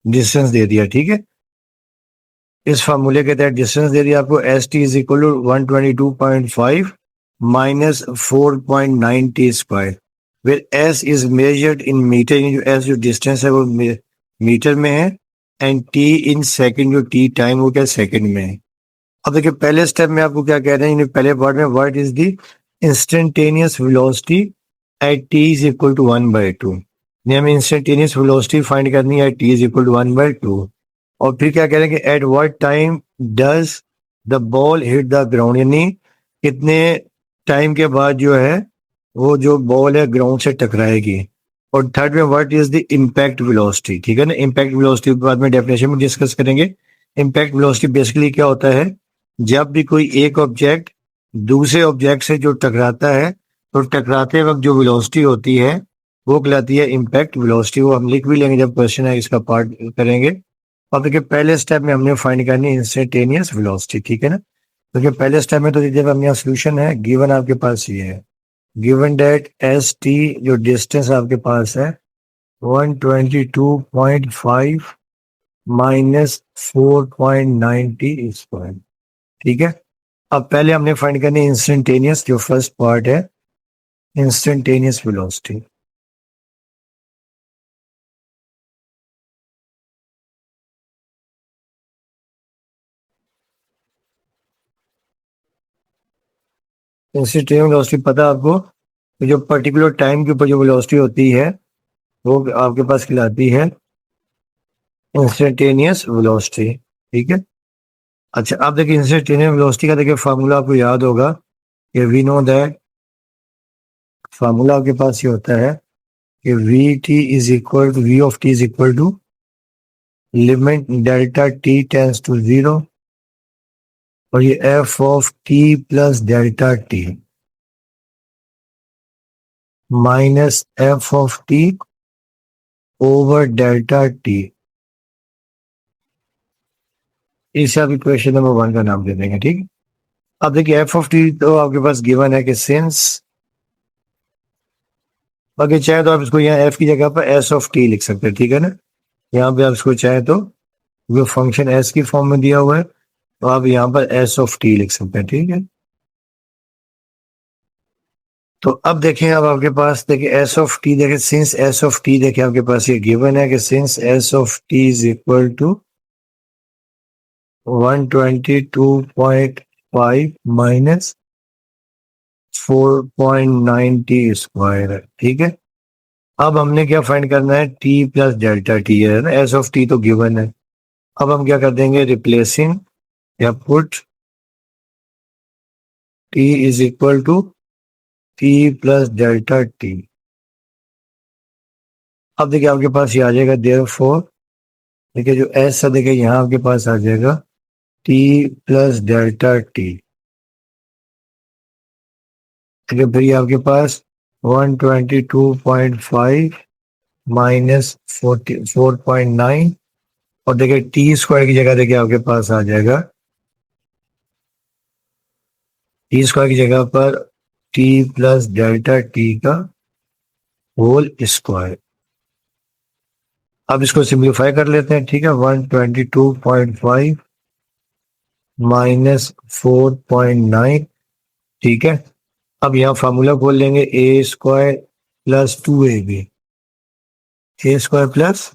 डिस्टेंस दे दिया। ठीक है, इस फार्मूले के तहत डिस्टेंस दे दिया आपको, s t is equal to 122.5 minus 4.9 T square, where s is measured in meter, जो एस जो डिस्टेंस है वो मीटर में है, एंड टी इन सेकंड, जो टी टाइम वो क्या सेकंड में है। अब देखिए पहले स्टेप में आपको क्या कह रहे हैं, पहले वर्ड में what is the instantaneous velocity at T is equal to 1/2। हमें इंस्टेंटेनियस वेलोसिटी फाइंड करनी है टी इज इक्वल टू 1/2। और फिर क्या कह रहे हैं कि at what time does the ball hit the ground, यानी कितने टाइम के बाद जो है वो जो बॉल है ग्राउंड से टकराएगी। और थर्ड में what is the impact velocity. ठीक है ना, इम्पैक्ट वेलोसिटी बाद में डेफिनेशन में डिस्कस करेंगे। इम्पैक्ट वेलोसिटी बेसिकली क्या होता है, जब भी कोई एक ऑब्जेक्ट दूसरे ऑब्जेक्ट से जो टकराता है तो टकराते वक्त जो वेलोसिटी होती है वो कहलाती है इम्पैक्ट वेलोसिटी। वो हम लिख भी लेंगे जब क्वेश्चन है इसका पार्ट करेंगे। अब देखिए पहले स्टेप में हमने फाइंड करनी है इंस्टेंटेनियस वेलोसिटी। ठीक है ना, क्योंकि पहले स्टेप में तो जब हमने सोल्यूशन है, गिवन आपके पास ये है, गिवन डेट एस टी जो डिस्टेंस आपके पास है 122.5 माइनस 4.90 स्क्वायर। ठीक है, अब पहले हमने फाइंड करनी इंस्टेंटेनियस, जो फर्स्ट पार्ट है, इंस्टेंटेनियस वेलोसिटी। इंस्टेंटेनियस वेलोसिटी पता है आपको? तो जो पर्टिकुलर टाइम के ऊपर जो वेलोसिटी होती है वो आपके पास खिलाती है इंस्टेंटेनियस वेलोसिटी। ठीक है, अच्छा अब देखिए इंस्टेंटेनियस वेलोसिटी का देखिए फार्मूला आपको याद होगा कि वी नो दैट, फार्मूला आपके पास ये होता है कि v T is equal to, v of t is equal to limit delta T tends to 0 और ये f of T plus delta T minus F of t over delta t. इसे आप इक्वेशन नंबर 1 का नाम दे देंगे। ठीक, अब देखिए एफ ऑफ टी तो आपके पास गिवन है कि सिंस, बाकी चाहे तो आप इसको यहाँ एफ की जगह पर एस ऑफ टी लिख सकते हैं। ठीक है ना, यहाँ पे आप इसको चाहे तो जो फंक्शन एस की फॉर्म में दिया हुआ है तो आप यहाँ पर एस ऑफ टी लिख सकते हैं। ठीक है, तो अब देखें, अब आपके पास देखिए एस ऑफ टी, देखें सिंस एस ऑफ टी, देखिए आपके पास ये गिवन है कि since s of t is equal to 122.5 minus 4.90 square है। ठीक है, अब हमने क्या फाइंड करना है, टी प्लस डेल्टा टी है ना, एस ऑफ टी तो गिवन है। अब हम क्या कर देंगे, रिप्लेसिंग या put t is equal to t plus delta t. अब देखिए आपके पास ये आ जाएगा देयरफॉर, देखिए जो एस है देखिए यहाँ आपके पास आ जाएगा टी प्लस डेल्टा टी। ठीक है, फिर ये आपके पास 122.5 माइनस 4.9 और देखिए टी स्क्वायर की जगह देखिए आपके पास आ जाएगा, टी स्क्वायर की जगह पर टी प्लस डेल्टा टी का होल स्क्वायर। अब इसको सिंप्लीफाई कर लेते हैं। ठीक है, 122.5 माइनस 4.9। ठीक है, अब यहाँ फार्मूला खोल लेंगे, a square plus 2ab, a square plus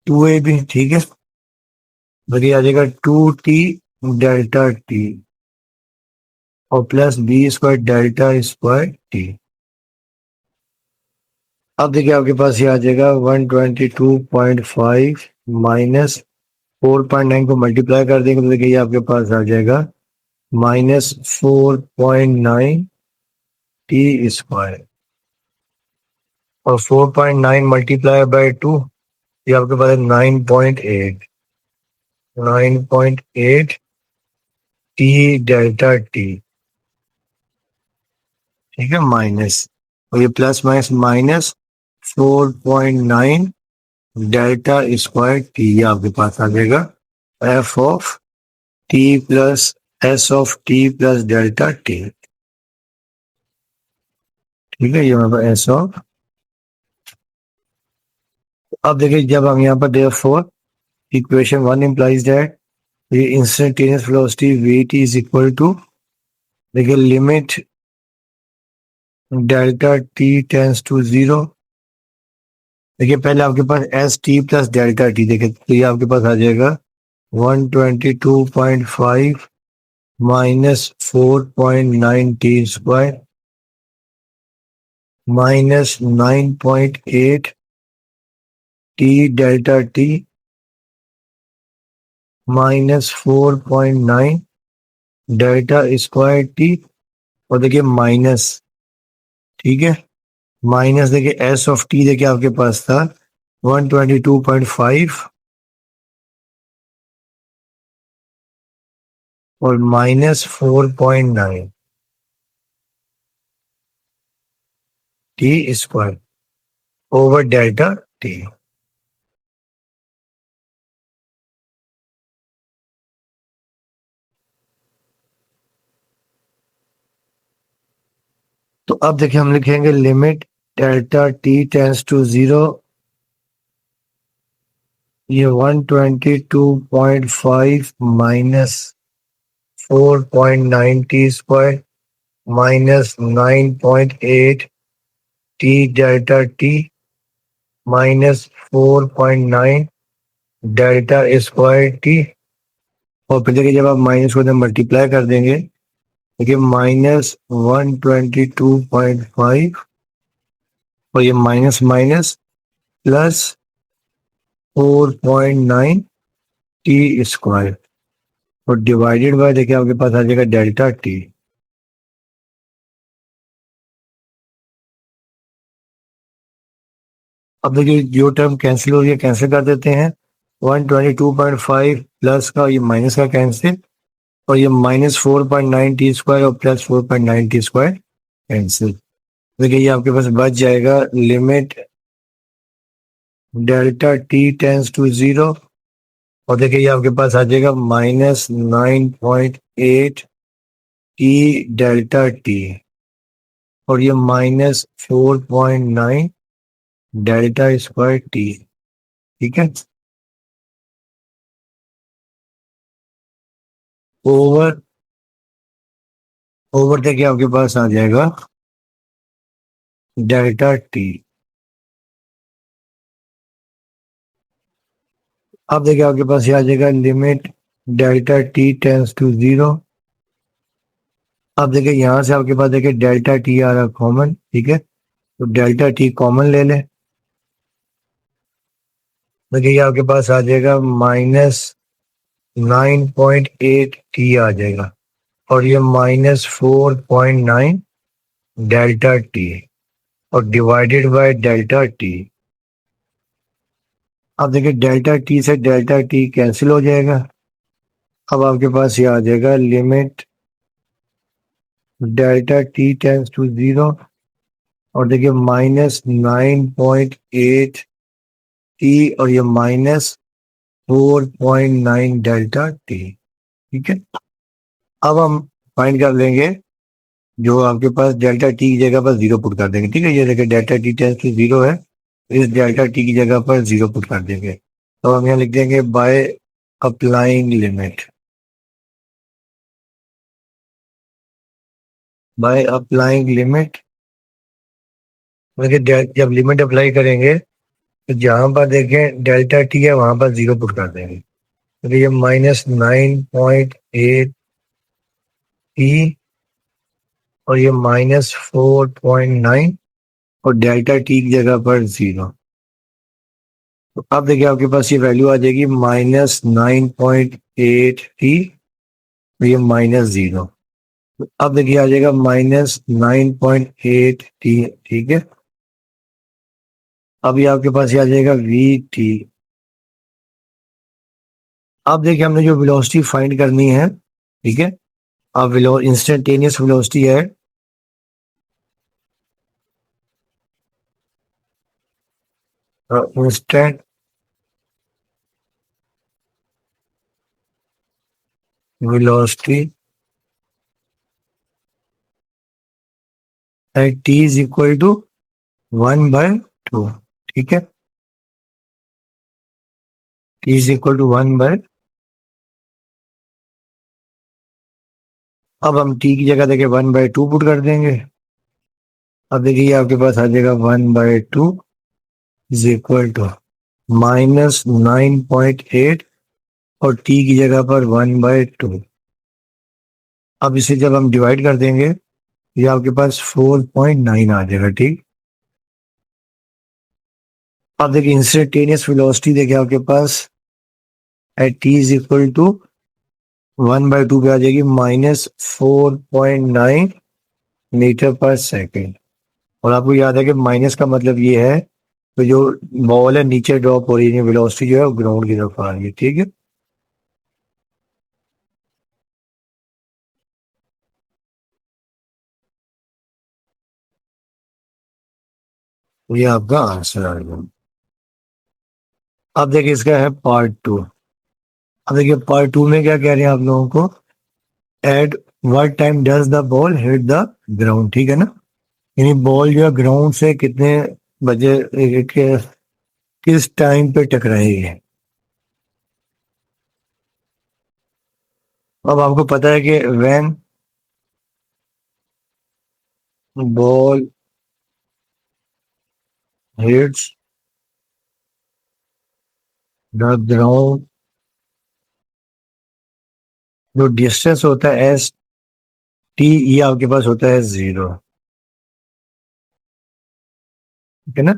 2ab। ठीक है, फिर ये आ जाएगा 2t डेल्टा टी और plus B square delta square t. अब देखिए आपके पास ये आ जाएगा 122.5 माइनस 4.9 को मल्टीप्लाई कर देंगे तो देखिए ये आपके पास आ जाएगा माइनस 4.9 टी स्क्वायर और 4.9 मल्टीप्लाई बाय 2, ये आपके पास है 9.8, 9.8 टी डेल्टा टी। ठीक है, माइनस और ये plus minus minus 4.9 delta square t, ये आपके पास आ जाएगा f of T plus S of T plus delta T. ठीक है, ये हमारे पास एस ऑफ। अब देखिए जब हम यहाँ पर देयरफॉर इक्वेशन 1 implies दैट ये instantaneous velocity v t is equal to, देखिए limit delta T tends to 0। देखिए पहले आपके पास S T plus delta T, देखिए तो ये आपके पास आ जाएगा 122.5 minus 4.9 T square minus 9.8 T delta T minus 4.9 delta square T और देखिए माइनस। ठीक है, माइनस देखिए एस ऑफ टी देखिए आपके पास था 122.5 और minus 4.9 T square over delta t. तो अब देखिए हम लिखेंगे limit delta T tends to 0, ये 122.5 minus 4.9 T square minus 9.8 T delta T minus 4.9 delta square T. और फिर देखिए जब आप माइनस को मल्टीप्लाई कर देंगे, देखिए माइनस 122.5 और ये minus minus plus 4.9 T square और डिवाइडेड बाय देखिए आपके पास आ जाएगा डेल्टा टी। अब देखिए जो टर्म कैंसिल हो रही है कैंसिल कर देते हैं। 122.5 प्लस का ये माइनस का कैंसिल और ये माइनस 4.9 टी स्क्वायर और प्लस 4.9 टी स्क्वायर कैंसिल। देखिए ये आपके पास बच जाएगा limit delta T tends to 0 और देखिए ये आपके पास आ जाएगा माइनस 9.8 टी डेल्टा टी और ये माइनस 4.9 डेल्टा स्क्वायर टी। ठीक है, ओवर ओवर देखिए आपके पास आ जाएगा डेल्टा टी। अब देखिए आपके पास ये आ जाएगा limit delta T tends to 0। अब देखिए यहां से आपके पास देखिए डेल्टा टी आ रहा कॉमन, ठीक है, तो डेल्टा टी कॉमन ले लें। देखिए ये आपके पास आ जाएगा माइनस 9.8 टी आ जाएगा और ये माइनस 4.9 डेल्टा टी और डिवाइडेड बाय डेल्टा टी। अब देखिए डेल्टा टी से डेल्टा टी कैंसिल हो जाएगा। अब आपके पास ये आ जाएगा limit delta T tends to 0 और देखिए माइनस 9.8 टी और ये माइनस 4.9 डेल्टा टी। ठीक है, अब हम फाइंड कर लेंगे जो आपके पास डेल्टा टी की जगह पर 0 पुट कर देंगे। ठीक है, ये देखिए डेल्टा टी टेंस टू 0 है, इस डेल्टा टी की जगह पर 0 पुट कर देंगे। तो हम यहाँ लिख देंगे by applying limit, by applying limit. देखिए जब लिमिट अप्लाई करेंगे तो जहां पर देखें डेल्टा टी है वहां पर 0 पुट कर देंगे। तो ये माइनस 9.8 टी और ये माइनस 4.9 और डेल्टा टी की जगह पर 0। तो अब देखिए आपके पास ये वैल्यू आ जाएगी माइनस 9.8 टी और ये माइनस 0। तो अब देखिए आ जाएगा माइनस 9.8 टी। ठीक है, अब ये आपके पास ये आ जाएगा वी टी। अब देखिए हमने जो वेलोसिटी फाइंड करनी है, ठीक है, अब इंस्टेंटेनियस वेलोसिटी है instant velocity at T is equal to 1/2। ठीक है, टी इज इक्वल टू 1/। अब हम टी की जगह देखिए 1/2 पुट कर देंगे। अब देखिए आपके पास आ जाएगा 1/2 इज इक्वल टू माइनस 9.8 और टी की जगह पर 1/2। अब इसे जब हम डिवाइड कर देंगे ये आपके पास 4.9 आ जाएगा। ठीक, अब देखिए इंस्टेंटेनियस वेलोसिटी देखिए आपके पास at T is equal to 1/2 पे आ जाएगी माइनस 4.9 मीटर पर सेकेंड। और आपको याद है कि माइनस का मतलब ये है तो जो बॉल है नीचे ड्रॉप हो रही है, वेलोसिटी जो है वो ग्राउंड की तरफ आ रही है। ठीक है, तो ये आपका आंसर आ गया। अब देखिए इसका है पार्ट 2। अब देखिए पार्ट 2 में क्या कह रहे हैं आप लोगों को, at what time does the ball hit the ground. ठीक है ना, यानी बॉल जो है ग्राउंड से कितने बजे किस टाइम पे टकराएगी। अब आपको पता है कि when ball hits the ground, जो डिस्टेंस होता है एस टी, ये आपके पास होता है 0। ठीक है ना,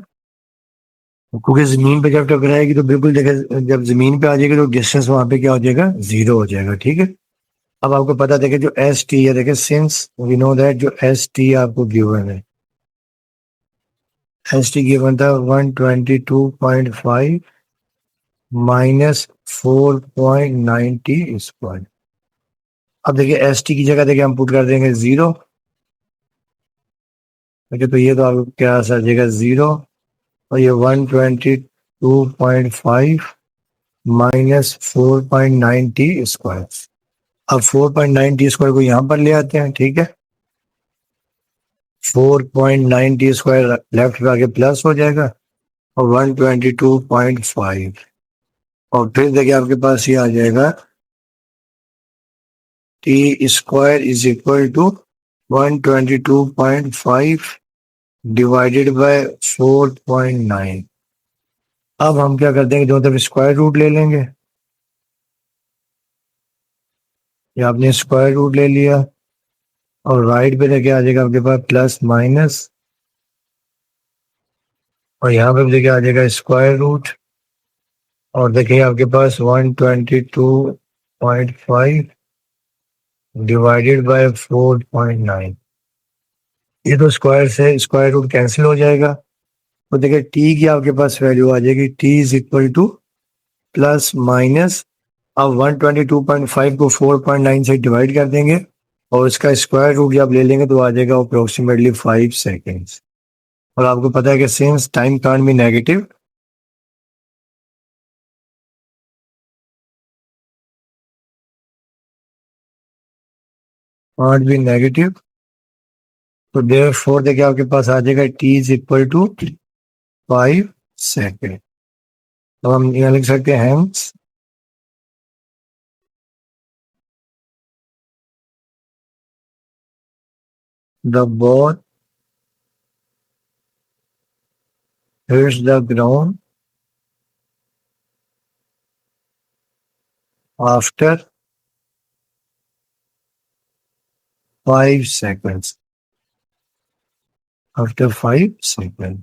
क्योंकि जमीन पे जब टकराएगी तो बिल्कुल देखिए, जब जमीन पे आ जाएगी तो डिस्टेंस वहां पे क्या हो जाएगा, 0 हो जाएगा। ठीक है, अब आपको पता देखे जो एस टी है, देखे सिंस वी नो दैट जो एस टी आपको गिवन है, एस टी गिवन था 122.5 माइनस 4.90²। अब देखिए एस टी की जगह देखिए हम पुट कर देंगे 0। देखिए तो ये तो आपको क्या आ जाएगा 0, और ये 122.5 माइनस 4.90²। अब 4.90² को यहां पर ले आते हैं। ठीक है, 4.90² लेफ्ट में आगे प्लस हो जाएगा और 122.5, और फिर देखिए आपके पास ये आ जाएगा t square is equal to 122.5 divided by 4.9। अब हम क्या कर देंगे, दोनों तरफ स्क्वायर रूट ले लेंगे। ये आपने स्क्वायर रूट ले लिया, और राइट पे देखिए आ जाएगा आपके पास प्लस माइनस, और यहाँ पे देखिए आ जाएगा स्क्वायर रूट, और देखिए आपके पास 122.5 डिवाइडेड बाय 4.9। ये तो स्क्वायर से स्क्वायर रूट कैंसिल हो जाएगा, तो देखिए टी की आपके पास वैल्यू आ जाएगी, T is equal two plus minus, अब 122.5 को 4.9 से डिवाइड कर देंगे और इसका स्क्वायर रूट जब ले लेंगे तो आ जाएगा अप्रोक्सीमेटली 5 सेकेंड्स। और आपको पता है कि since time can't be negative, तो देयरफॉर देखिए आपके पास आ जाएगा t is equal to 5 second. तो हम यहाँ लिख सकते हैं hence the ball hits the ground after 5 seconds, after 5 second.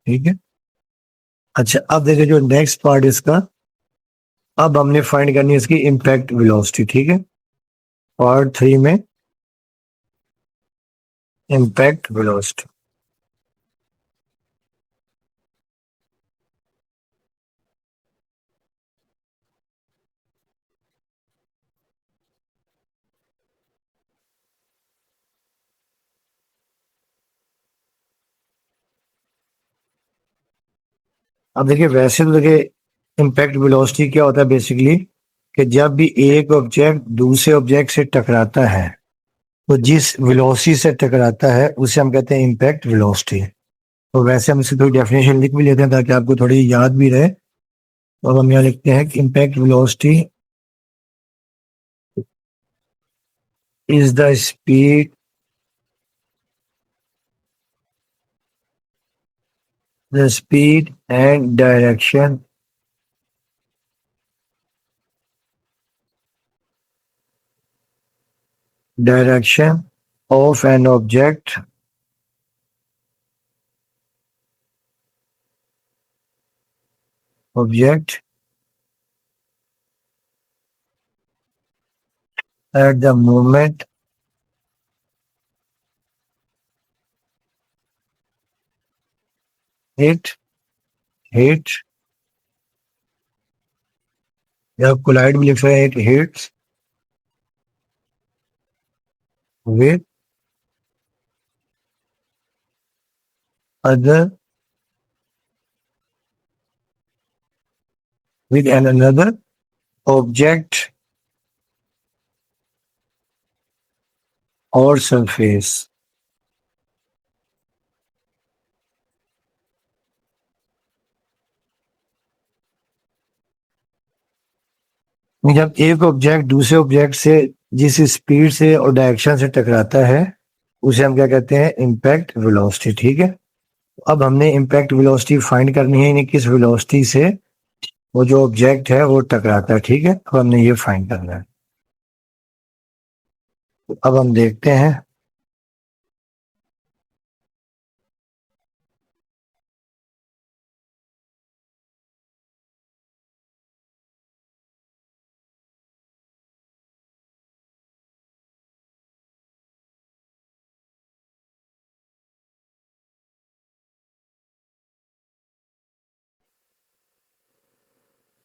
ठीक है, अच्छा अब देखिए जो नेक्स्ट पार्ट इसका, अब हमने फाइंड करनी है इसकी इम्पैक्ट वेलोसिटी। ठीक है, पार्ट 3 में इम्पैक्ट वेलोसिटी। अब देखिए वैसे तो देखिए इम्पैक्ट वेलोसिटी क्या होता है बेसिकली, कि जब भी एक ऑब्जेक्ट दूसरे ऑब्जेक्ट से टकराता है तो जिस वेलोसिटी से टकराता है उसे हम कहते हैं इम्पैक्ट वेलोसिटी। तो वैसे हम इसकी थोड़ी डेफिनेशन लिख भी लेते हैं ताकि आपको थोड़ी याद भी रहे। तो अब हम यहाँ लिखते हैं कि impact velocity is the speed and direction of an object at the moment it hits, या कोलाइड भी लिख सकते हैं, it hits with other with another object or surface। जब एक ऑब्जेक्ट दूसरे ऑब्जेक्ट से जिस स्पीड से और डायरेक्शन से टकराता है उसे हम क्या कहते हैं, इम्पैक्ट वेलोसिटी। ठीक है, अब हमने इम्पैक्ट वेलोसिटी फाइंड करनी है, यानी किस वेलोसिटी से वो जो ऑब्जेक्ट है वो टकराता है। ठीक है, अब हमने ये फाइंड करना है। अब हम देखते हैं,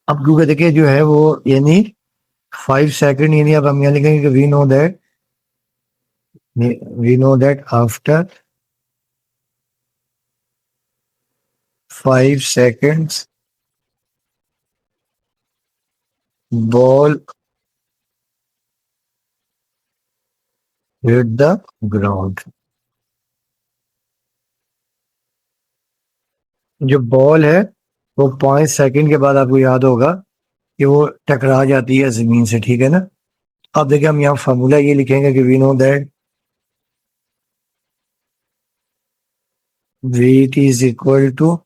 अब क्योंकि देखिए जो है वो यानी 5 सेकंड, यानी अब हम यहाँ लिखेंगे कि we know that after 5 seconds ball hit the ground. जो बॉल है वो 5 सेकंड के बाद आपको याद होगा कि वो टकरा जाती है जमीन से। ठीक है ना, अब देखिए हम यहाँ फार्मूला ये लिखेंगे कि we know that v t is equal to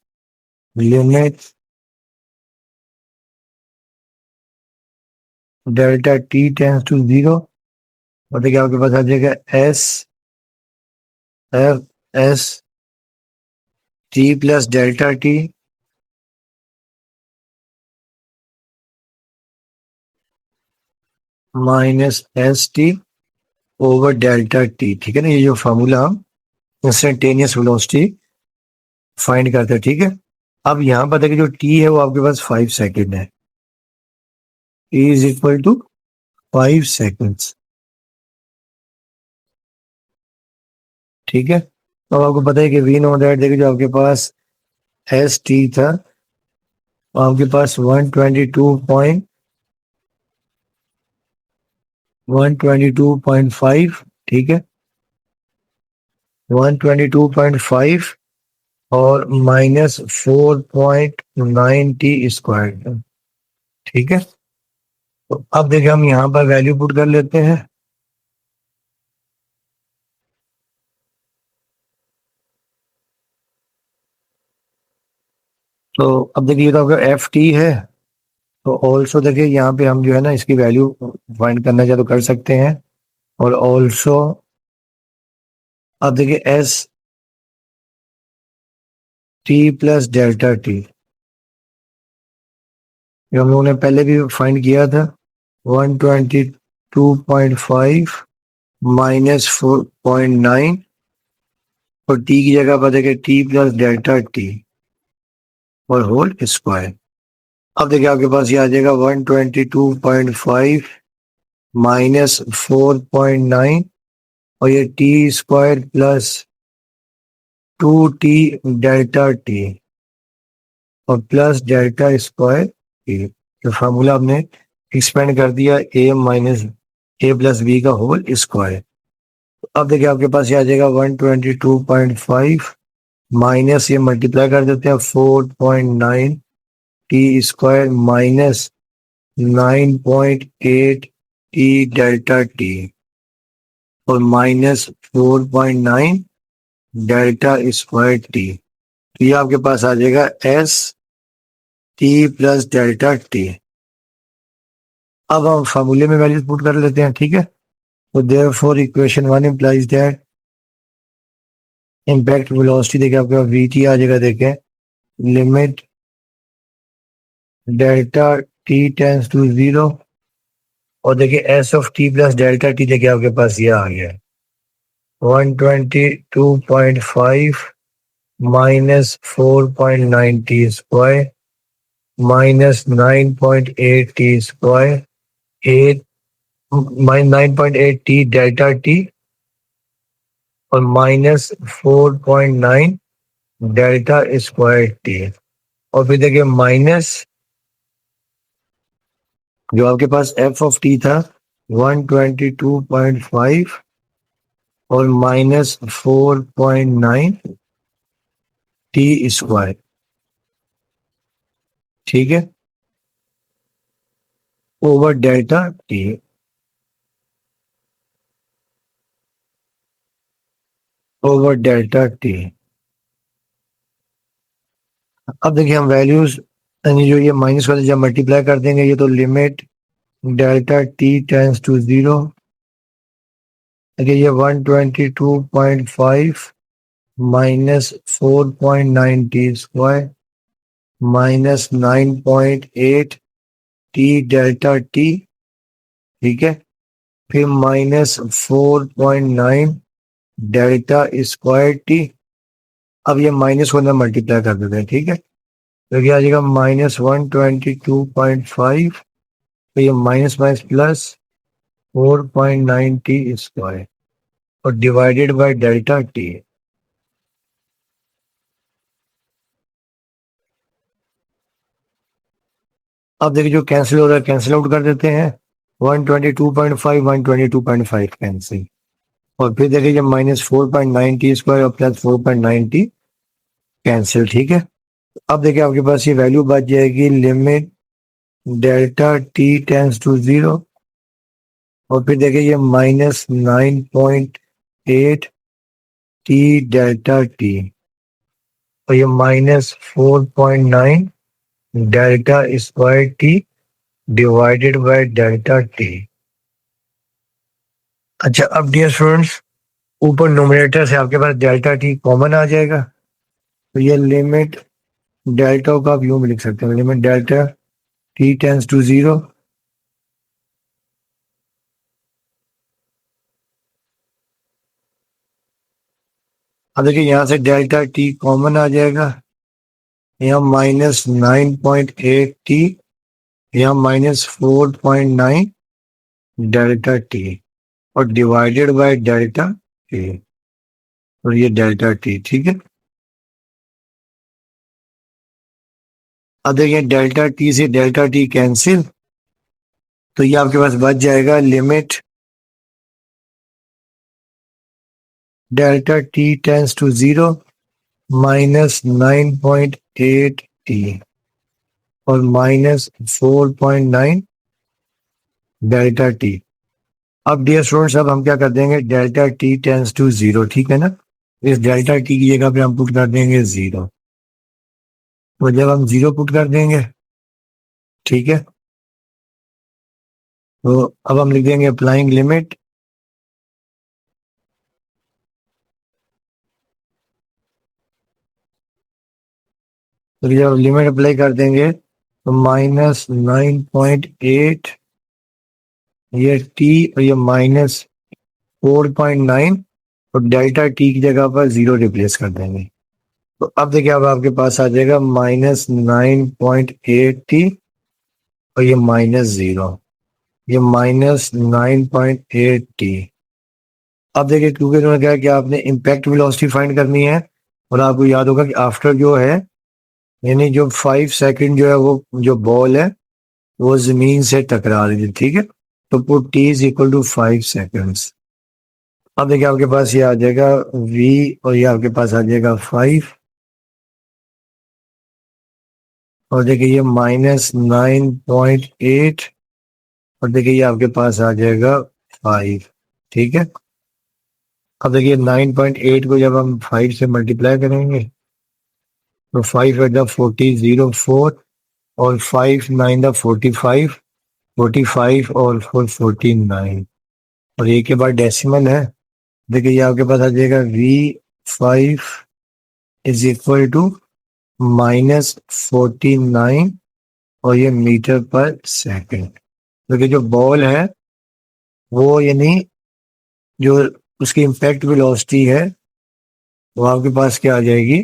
limit delta T tends to 0। और देखिए आपके पास आ जाएगा s f s T plus delta T minus s t over delta T. ठीक है ना, ये जो फार्मूला हम इंस्टेंटेनियस वेलोसिटी फाइंड करते हैं। ठीक है, अब यहाँ पर देखिए जो टी है वो आपके पास 5 सेकंड है, t is equal to 5 seconds. ठीक है, तो आपको पता है कि वी नो दैट, देखिए जो आपके पास एस टी था वो आपके पास 122.5। ठीक है, 122.5 और माइनस 4.9 t²। ठीक है, तो अब देखिए हम यहाँ पर वैल्यू पुट कर लेते हैं। तो अब देखिए तो आपका एफ टी है, तो ऑल्सो देखिए यहाँ पे हम जो है ना इसकी वैल्यू फाइंड करना चाहे तो कर सकते हैं। और ऑल्सो अब देखिए S T plus delta t, हम लोगों ने पहले भी फाइंड किया था, 122.5 माइनस 4.9 और टी की जगह पर देखिए टी प्लस डेल्टा टी और होल स्क्वायर। अब देखिए आपके पास ये आ जाएगा 122.5 माइनस 4.9 और ये t² plus 2t delta t और प्लस डेल्टा स्क्वायर टी। तो फार्मूला आपने एक्सपेंड कर दिया a minus a plus B का होल स्क्वायर। अब देखिए आपके पास ये आ जाएगा 122.5 माइनस ये मल्टीप्लाई कर देते हैं 4.9 t² minus 9.8 T delta t और माइनस 4.9 डेल्टा स्क्वायर टी। तो ये आपके पास आ जाएगा s T plus delta t. अब हम फार्मूले में वैल्यूज पुट कर लेते हैं। ठीक है, तो therefore equation 1 implies that impact velocity देखिए आपके पास वी टी आ जाएगा, देखें limit delta T tends to 0 और देखिए s of T plus delta T देखिए आपके पास ये आ गया 122.5 minus 4.9 t² minus 9.8 t² 8 9.8 T delta t और माइनस 4.9 डेल्टा स्क्वायर टी। और फिर देखिए माइनस जो आपके पास एफ ऑफ टी था 122.5 और माइनस 4.9 t²। ठीक है, over delta T, over delta t. अब देखिए हम वैल्यूज यानी जो ये माइनस वाले जब मल्टीप्लाई कर देंगे ये तो limit delta T tends to zero. देखिए ये 122.5 minus 4.9 T square minus 9.8 T delta T, ठीक है। फिर माइनस 4.9 डेल्टा स्क्वायर टी। अब ये माइनस को अंदर मल्टीप्लाई कर देते हैं, ठीक है। तो क्या आ जाएगा -122.5, तो ये minus minus plus 4.9 T square और डिवाइडेड बाय डेल्टा टी। अब देखिए जो कैंसिल हो रहा है कैंसिल आउट कर देते हैं, 122.5 122.5 कैंसिल, और फिर देखिए -4.9 टी स्क्वायर और प्लस 4.9 टी कैंसिल, ठीक है। अब देखिए आपके पास ये वैल्यू बच जाएगी limit delta T tends to zero, और फिर देखिए ये -9.8 टी डेल्टा टी और ये -4.9 delta square T divided by delta t. अच्छा अब डियर स्टूडेंट्स, ऊपर नोमिनेटर से आपके पास डेल्टा टी कॉमन आ जाएगा, तो ये लिमिट डेल्टा का आप यूं भी लिख सकते हैं, limit delta T tends to zero. अब देखिए यहां से डेल्टा टी कॉमन आ जाएगा, यहाँ -9.8 टी, यहाँ -4.9 डेल्टा टी और डिवाइडेड बाय डेल्टा टी, और ये डेल्टा टी, ठीक है। अब देखिए डेल्टा टी से डेल्टा टी कैंसिल, तो ये आपके पास बच जाएगा limit delta T tends to zero -9.8 t और -4.9 डेल्टा टी। अब डियर स्टूडेंट्स अब हम क्या कर देंगे, delta T tends to zero, ठीक है ना। इस डेल्टा टी की जगह पे हम पुट कर देंगे जीरो, तो जब हम जीरो पुट कर देंगे, ठीक है, तो अब हम लिख देंगे अप्लाइंग लिमिट तो जब लिमिट अप्लाई कर देंगे तो -9.8 ये टी और ये -4.9 और डेल्टा टी की जगह पर जीरो रिप्लेस कर देंगे। तो अब देखिए अब आपके पास आ जाएगा -9.8 टी और ये -0, ये -9.8 टी। अब देखिए क्योंकि उन्होंने कहा कि आपने इम्पैक्ट वेलोसिटी फाइंड करनी है, और आपको याद होगा कि आफ्टर जो है यानी जो 5 सेकंड जो है वो जो बॉल है वो जमीन से टकरा रही थी, ठीक है। तो put t is equal to 5 seconds. अब देखिए आपके पास ये आ जाएगा v और ये आपके पास आ जाएगा 5, और देखिए ये -9.8 और देखिए ये आपके पास आ जाएगा 5, ठीक है। अब देखिए 9.8 को जब हम 5 से मल्टीप्लाई करेंगे तो 5 एट द 40 और 5 9 द 45 और 49 और एक के बाद डेसिमल है। देखिए ये आपके पास आ जाएगा v5 इज इक्वल टू -49 और ये मीटर पर सेकंड। देखिए जो बॉल है वो यानी जो उसकी इम्पैक्ट वेलोसिटी है वो आपके पास क्या आ जाएगी,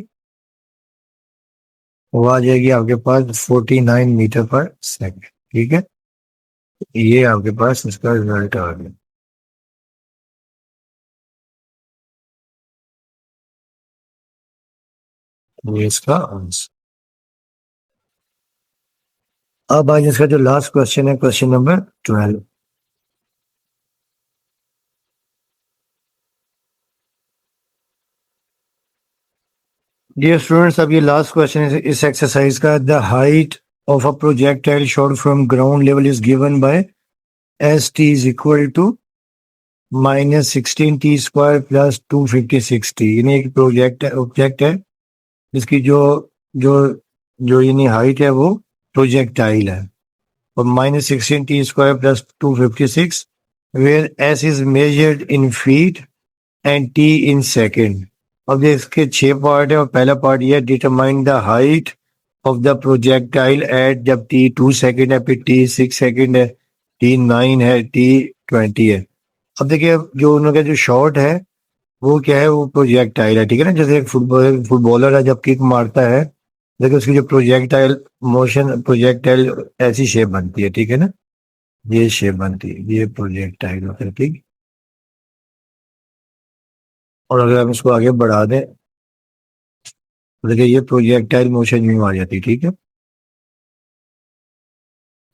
वो आ जाएगी आपके पास 49 मीटर पर सेकंड, ठीक है। ये आपके पास इसका रिजल्ट आ गया। ये इसका आंसर। अब आज इसका जो लास्ट क्वेश्चन है क्वेश्चन नंबर 12। डियर स्टूडेंट्स अब ये लास्ट क्वेश्चन है इस एक्सरसाइज का। The height of a projectile shot from ground level is given by st is equal to minus 16t square plus 256t। यानी एक ऑब्जेक्ट है जिसकी जो जो जो यानी हाइट है वो प्रोजेक्टाइल है, और minus 16t square plus 256, where s is measured in feet and t in second. अब ये इसके 6 पार्ट है, और पहला पार्ट ये determine the height of the projectile eight, जब टी 2 सेकेंड है, फिर टी 6 सेकेंड है, टी 9 है, टी 20 है। अब देखिए जो उनका जो शॉट है वो क्या है, वो प्रोजेक्टाइल है, ठीक है ना। जैसे एक फुटबॉलर है जब किक मारता है, देखिए उसकी जो प्रोजेक्टाइल मोशन, प्रोजेक्टाइल ऐसी शेप बनती है, ठीक है ना, ये शेप बनती है, ये प्रोजेक्टाइल होता है, ठीक। और अगर हम इसको आगे बढ़ा दें तो देखिए ये प्रोजेक्टाइल मोशन यूं आ जाती है, ठीक है,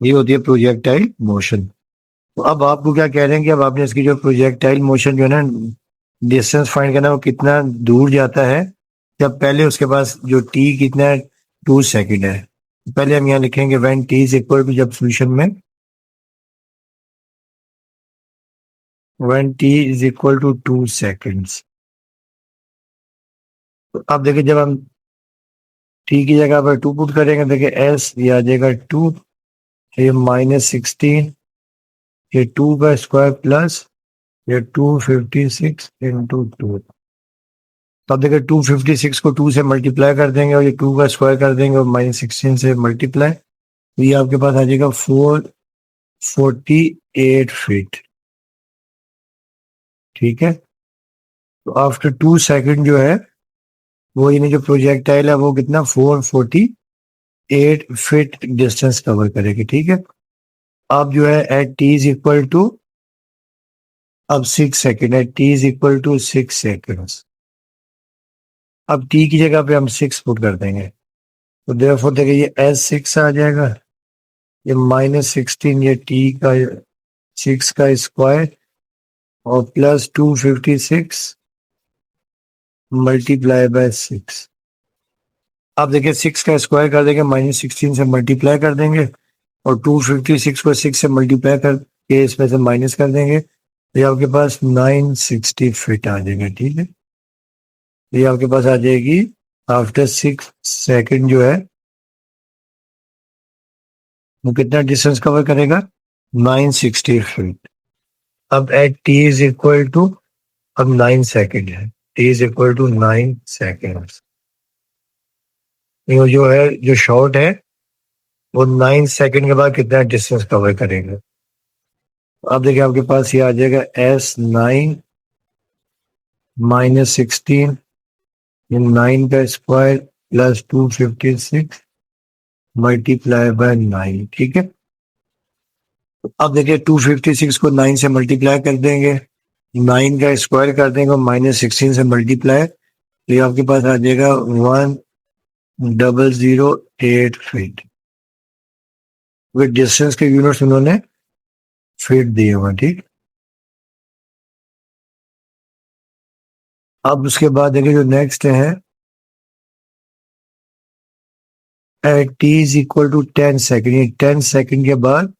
ये होती है प्रोजेक्टाइल मोशन। तो अब आपको क्या कह रहे हैं कि अब आपने इसकी जो प्रोजेक्टाइल मोशन जो है ना, डिस्टेंस फाइंड करना, वो कितना दूर जाता है, जब पहले उसके पास जो टी कितना है, 2 सेकेंड है। पहले हम यहाँ लिखेंगे when t is equal to, जब सोल्यूशन में when t is equal to 2 seconds. तो अब देखिए जब हम टी की जगह पर 2 पुट करेंगे, देखिए एस ये आ जाएगा 2, ये माइनस 16, ये 2 का स्क्वायर प्लस ये 256 इंटू 2। तो अब देखिए 256 को 2 से मल्टीप्लाई कर देंगे, और ये 2 का स्क्वायर कर देंगे, और माइनस 16 से मल्टीप्लाई, तो ये आपके पास आ जाएगा 448 फीट, ठीक है। तो आफ्टर 2 सेकेंड जो है वो, यानी जो प्रोजेक्टाइल है वो कितना, 448 फीट डिस्टेंस कवर करेगी, ठीक है। अब जो है at T is equal to, अब 6 second, at T is equal to 6 seconds. अब टी की जगह पे हम 6 पुट कर देंगे, तो देयरफॉर देखिए ये एस 6 आ जाएगा, ये माइनस 16, ये टी का 6 का स्क्वायर, और प्लस 256 मल्टीप्लाई बाय 6। अब देखिए 6 का स्क्वायर कर देंगे, माइनस 16 से मल्टीप्लाई कर देंगे, और 256 को 6 से मल्टीप्लाई करके इसमें से माइनस कर देंगे, तो ये आपके पास 960 फीट आ जाएगा, ठीक है। ये आपके पास आ जाएगी आफ्टर 6 सेकेंड जो है वो कितना डिस्टेंस कवर करेगा, 960 फीट। अब at T is equal to, अब 9 सेकेंड है, t is equal to 9 second. ये जो है जो शॉर्ट है वो 9 सेकेंड के बाद कितना डिस्टेंस कवर करेगा। अब देखिए आपके पास ये आ जाएगा S9 माइनस 16, ये 9 का स्क्वायर प्लस 256 मल्टीप्लाई बाय 9, ठीक है। अब देखिए 256 को 9 से मल्टीप्लाई कर देंगे, 9 का स्क्वायर कर देंगे, और माइनस 16 से मल्टीप्लाई, तो ये आपके पास आ जाएगा 1008 फीट। विद डिस्टेंस के यूनिट्स उन्होंने फीट दिए हुए, ठीक। अब उसके बाद देखिए जो नेक्स्ट है, at T is equal to 10 second, ये 10 सेकेंड के बाद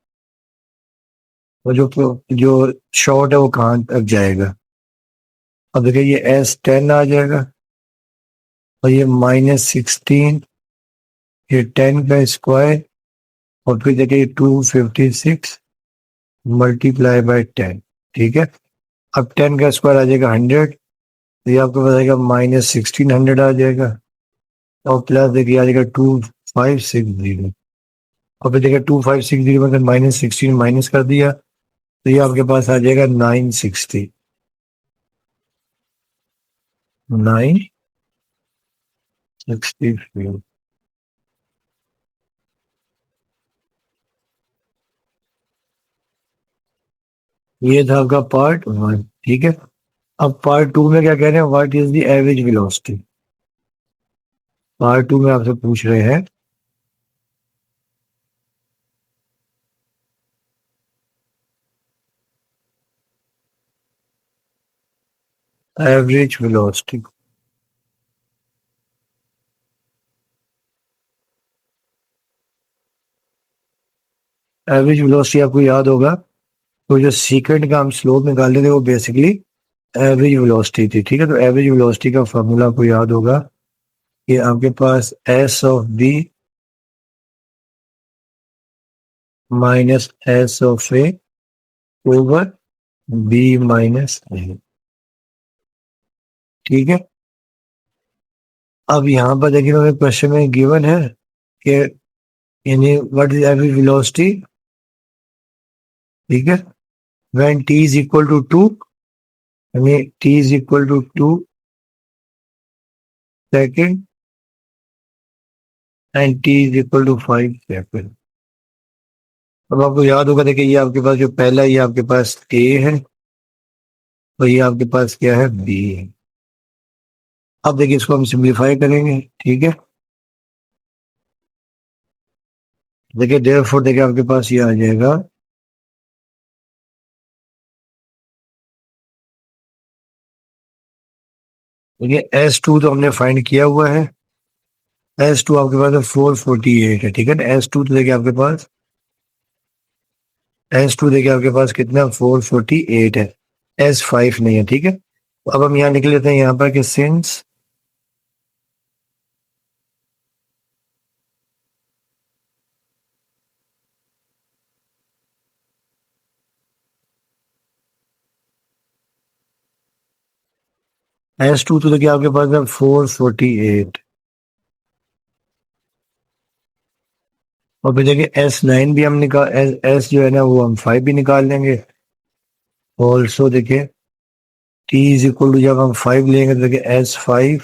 वो जो शॉर्ट है वो कहाँ तक जाएगा। अब देखिए ये S10 आ जाएगा, और ये माइनस 16, ये 10 का स्क्वायर, और फिर देखिए 256 मल्टीप्लाई बाय 10, ठीक है। अब 10 का स्क्वायर आ जाएगा 100, तो ये आपको बताएगा माइनस 1600 आ जाएगा, और प्लस देखिए आ जाएगा 2560, और फिर देखिए 2560 में माइनस 16 माइनस कर दिया, तो ये आपके पास आ जाएगा 960। ये था आपका पार्ट 1, ठीक है। अब पार्ट 2 में क्या कह रहे हैं, what is the average velocity. Part 2 में आपसे पूछ रहे हैं एवरेज वेलोसिटी। एवरेज वेलोसिटी आपको याद होगा, तो जो सीक्वेंट का हम स्लोप निकालते थे वो बेसिकली एवरेज वेलोसिटी थी, ठीक है। तो एवरेज वेलोसिटी का फॉर्मूला आपको याद होगा कि आपके पास S of B minus S of A over B minus A, ठीक है। अब यहाँ पर देखिए हमें क्वेश्चन में गिवन है कि यानी व्हाट इज एवरेज वेलोसिटी, ठीक है, when t is equal to 2, यानी t is equal to 2 second and t is equal to 5 second. अब आपको याद होगा, देखिए ये आपके पास जो पहला ये आपके पास a है और ये आपके पास क्या है, b है। अब देखिए इसको हम सिंप्लीफाई करेंगे, ठीक है। देखिए देयरफॉर देखिए आपके पास ये आ जाएगा, देखिए S2 तो हमने फाइंड किया हुआ है, S2 आपके पास है 448 है, ठीक है ना। S2 तो देखिए आपके पास, S2 देखिए आपके पास कितना 448 है, S5 नहीं है, ठीक है। तो अब हम यहाँ निकल लेते हैं यहाँ पर कि सिंस S2 तो देखिए आपके पास है 448, और फिर देखिए S9 भी हम निकाल S जो है ना वो हम 5 भी निकाल लेंगे। ऑल्सो देखिए t इज इक्वल टू जब हम 5 लेंगे तो देखिए S5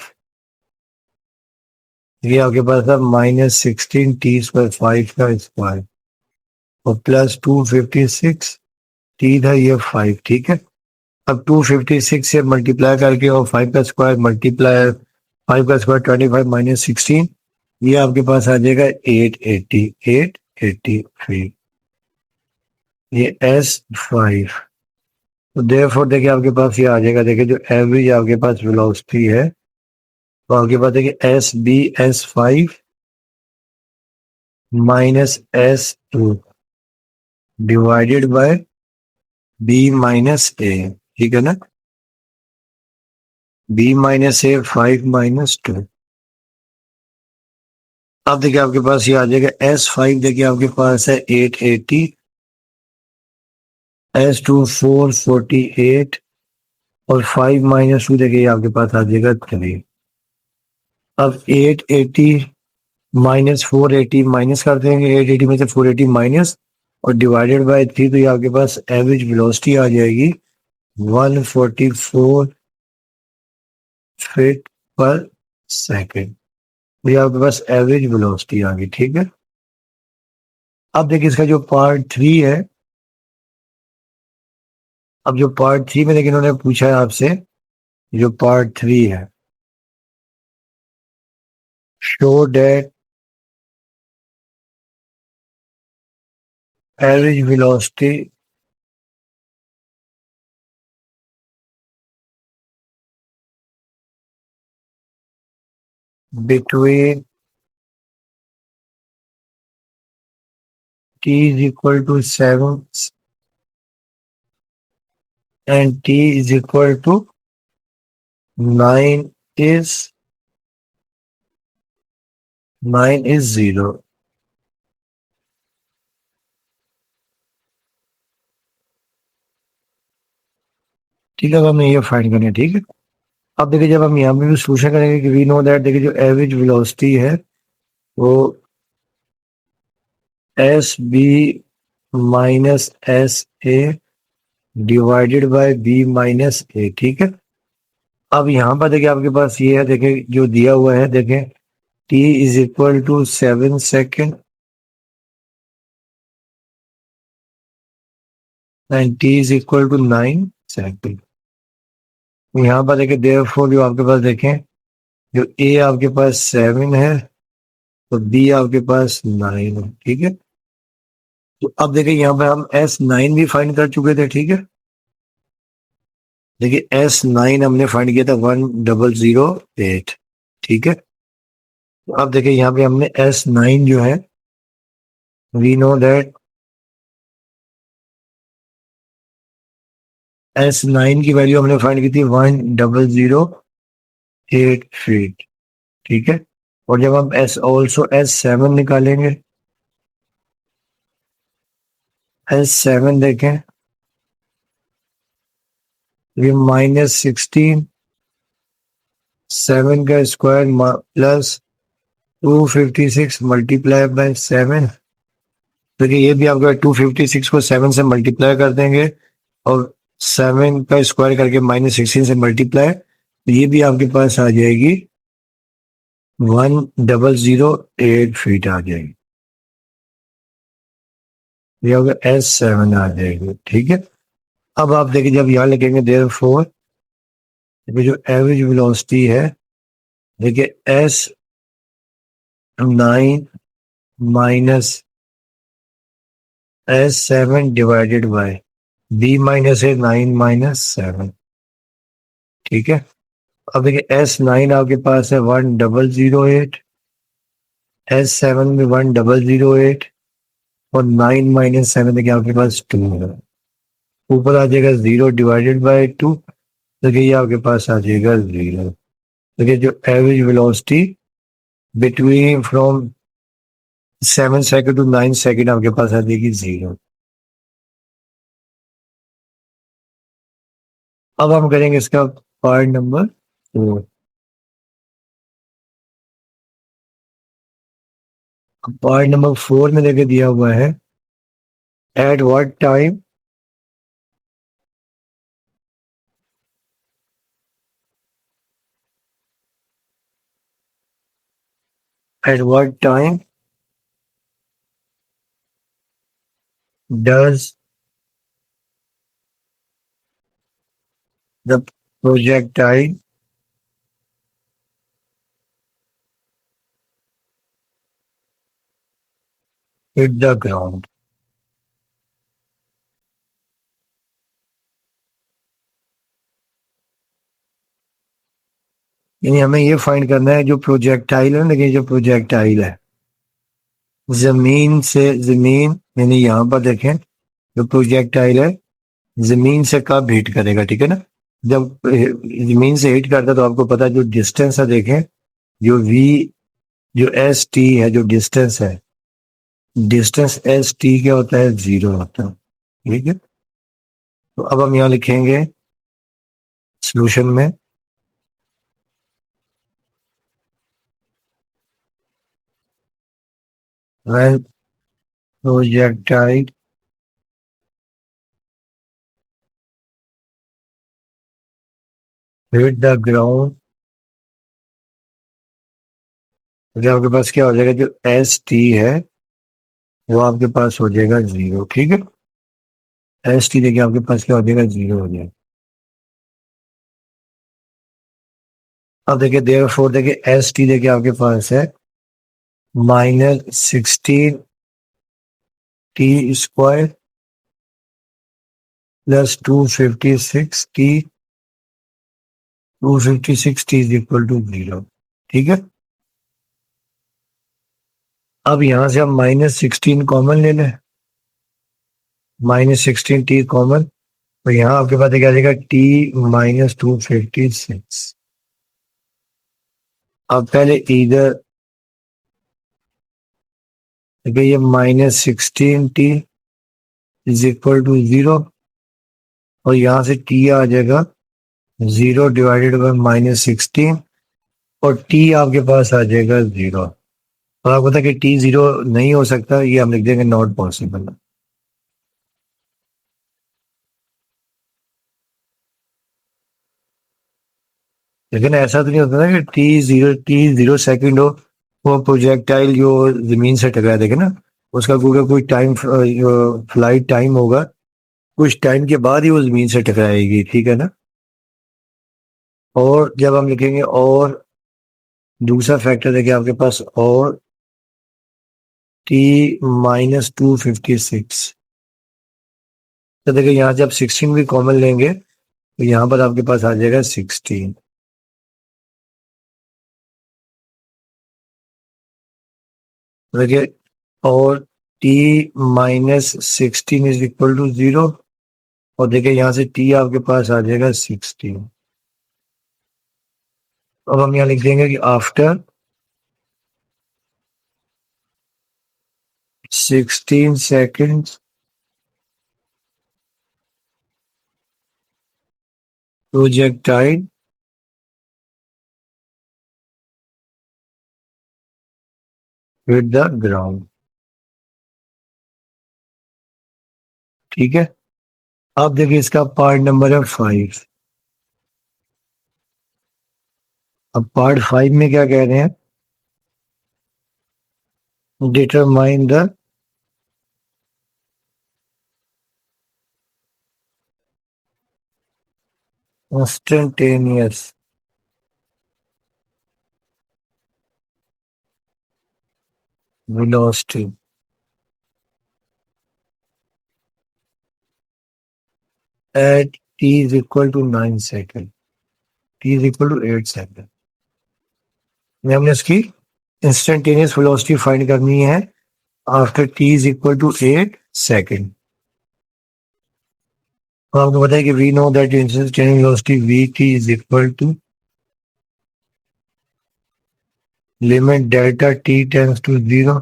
ये आपके पास था -16 t स्क्वायर 5 का स्क्वायर और प्लस 256 t था ये 5, ठीक है। अब 256 से मल्टीप्लाई करके और 5 का स्क्वायर मल्टीप्लाई 5 का स्क्वायर 25 -16, ये आपके पास आ जाएगा 883, ये S5। तो देयरफॉर देखिए आपके पास ये आ जाएगा, देखिए जो एवरेज आपके पास वेलोसिटी है तो आपके पास देखिए S5 minus S2 divided by B minus A, ठीक है ना। B minus A 5 -2। अब देखिए आपके पास ये आ जाएगा S5 देखिए आपके पास है 880, S2 448 और 5 -2 देखिए आपके पास आ जाएगा 3। अब 880 माइनस 480 माइनस कर देंगे, 880 में से 480 माइनस और डिवाइडेड बाय 3, तो ये आपके पास एवरेज वेलोसिटी आ जाएगी 144 फीट पर सेकेंड। ये आपके पास एवरेज वेलोसिटी आ गई, ठीक है। अब देखिए इसका जो पार्ट 3 है, अब जो पार्ट 3 में देखिए इन्होंने पूछा है आपसे, जो पार्ट 3 है, show that average velocity between t is equal to 7 and t is equal to 9 is 0, ठीक है। अब हमें ये फाइंड करना है, ठीक है। अब देखिए जब हम यहाँ पे भी सोल्यूशन करेंगे कि वी नो दैट, देखिए जो एवरेज वेलोसिटी है वो S B minus S A divided by B minus A, ठीक है। अब यहाँ पर देखिए आपके पास ये है, देखिए जो दिया हुआ है, देखें t is equal to 7 second and t is equal to 9 second. यहाँ पर देखिए देयरफॉर जो आपके पास देखें, जो a आपके पास 7 है तो b आपके पास 9 है, ठीक है। तो अब देखिए यहाँ पे हम S9 भी फाइंड कर चुके थे, ठीक है। देखिए S9 हमने फाइंड किया था 1008, ठीक है। तो अब देखिए यहाँ पे हमने S9 जो है वी नो दैट S9 की वैल्यू हमने फाइंड की थी 1008 फीट, ठीक है। और जब हम S7 निकालेंगे, S7 देखें, ये -16, 7 का स्क्वायर प्लस 256 मल्टीप्लाई बाय 7। तो ये भी आपका 256 को 7 से मल्टीप्लाई कर देंगे और 7 का स्क्वायर करके -16 से मल्टीप्लाई, तो ये भी आपके पास आ जाएगी 1008 फीट आ जाएगी। ये होगा S7 आ जाएगी, ठीक है। अब आप देखिए, जब यहाँ लिखेंगे देयरफॉर, जो एवरेज वेलोसिटी है, देखिए S9 minus S7 divided by B-9 ठीक है। अब देखिए S9 आपके पास है 1008, S7 में 1008 और 9 - 7 देखिए आपके पास 2 है। ऊपर आ जाएगा 0 डिवाइडेड बाय 2, देखिए ये आपके पास आ जाएगा 0। देखिए जो average velocity between from 7 second to 9 second आपके पास आ जाएगी 0। अब हम करेंगे इसका पार्ट नंबर 4। पार्ट नंबर 4 में देखिए दिया हुआ है, at what time at what time does the projectile hit the ground? यानी हमें ये फाइंड करना है, जो प्रोजेक्टाइल है, देखिए जो प्रोजेक्टाइल है जमीन यानी यहाँ पर देखें, जो प्रोजेक्टाइल है जमीन से कब हिट करेगा, ठीक है ना। जब जमीन से हिट करता है तो आपको पता है जो डिस्टेंस है, देखें जो वी, जो एस टी है, जो डिस्टेंस है, डिस्टेंस एस टी क्या होता है, 0 होता है, ठीक है। तो अब हम यहाँ लिखेंगे सोल्यूशन में, when projectile hit the ground, तो आपके पास क्या हो जाएगा, जो एस टी है वो आपके पास हो जाएगा 0, ठीक है। एस टी देखिए आपके पास क्या हो जाएगा, 0 हो जाएगा। अब देखिए देयरफॉर, देखिए एस टी देखिए आपके पास है -16 t² plus 256t is equal to 0, ठीक है। अब यहां से हम -16 कॉमन ले लें, -16t कॉमन, तो यहाँ आपके पास क्या आ जाएगा, t-256। अब पहले इधर देखिए ये -16t इज इक्वल टू 0, और यहाँ से t आ जाएगा 0 डिवाइडेड बाय -16, और t आपके पास आ जाएगा 0। और आपको पता है कि t 0 नहीं हो सकता, ये हम लिख देंगे नॉट पॉसिबल। लेकिन ऐसा तो नहीं होता ना कि t 0 सेकंड हो, वो प्रोजेक्टाइल जो जमीन से टकराया, देखे ना, उसका कोई टाइम, फ्लाइट टाइम होगा, कुछ टाइम के बाद ही वो जमीन से टकराएगी, ठीक है ना। और जब हम लिखेंगे, और दूसरा फैक्टर देखिए आपके पास, और t-256, तो देखिए यहाँ जब 16 भी कॉमन लेंगे तो यहाँ पर आपके पास आ जाएगा 16। देखिए, और t-16 इज इक्वल टू 0, और देखिए यहाँ से टी आपके पास आ जाएगा 16। अब हम यहाँ लिख देंगे कि after 16 seconds projectile hit the ground। ठीक है, अब देखिए इसका पार्ट नंबर है 5। अब पार्ट 5 में क्या कह रहे हैं, determine the instantaneous velocity at t is equal to 9 second, t is equal to 8 second. हमने इसकी इंस्टेंटेनियस वेलोसिटी फाइंड करनी है after t is equal to 8 second. तो आपको पता है कि we know that instantaneous velocity vt is equal to limit delta t tends to 0,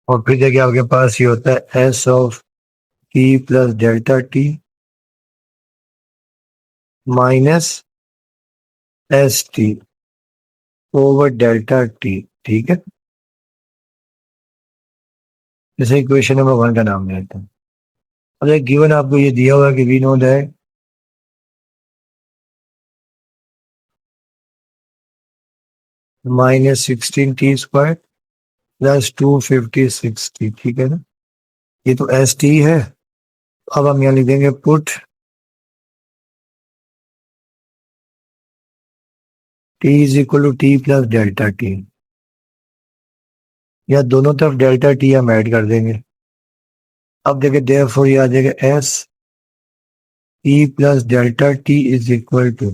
और फिर देखिए आपके पास ये होता है s of t plus delta t minus s t over delta T. ठीक है, जैसे इक्वेशन नंबर 1 का नाम लेते हैं। अब एक गिवन आपको ये दिया हुआ है कि we know that -16t² plus 256t। ठीक है ना, ये तो एस टी है। अब हम यहाँ लिख देंगे put t is equal to t plus delta t, या दोनों तरफ डेल्टा टी हम ऐड कर देंगे। अब देखिए देयरफॉर ये आ जाएगा s T plus delta T is equal to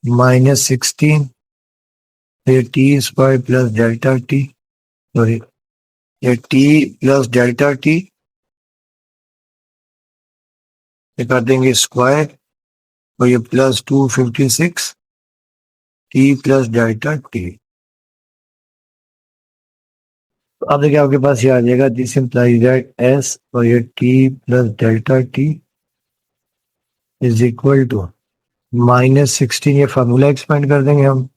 -16 फिर t square plus delta t, sorry ये टी प्लस डेल्टा टी ये कर देंगे स्क्वायर, और ये plus 256 t plus delta t. तो अब देखिए आपके पास ये आ जाएगा दिस इंप्लाइज दैट एस और ये t plus delta T is equal to -16, ये फार्मूला एक्सपेंड कर देंगे हम,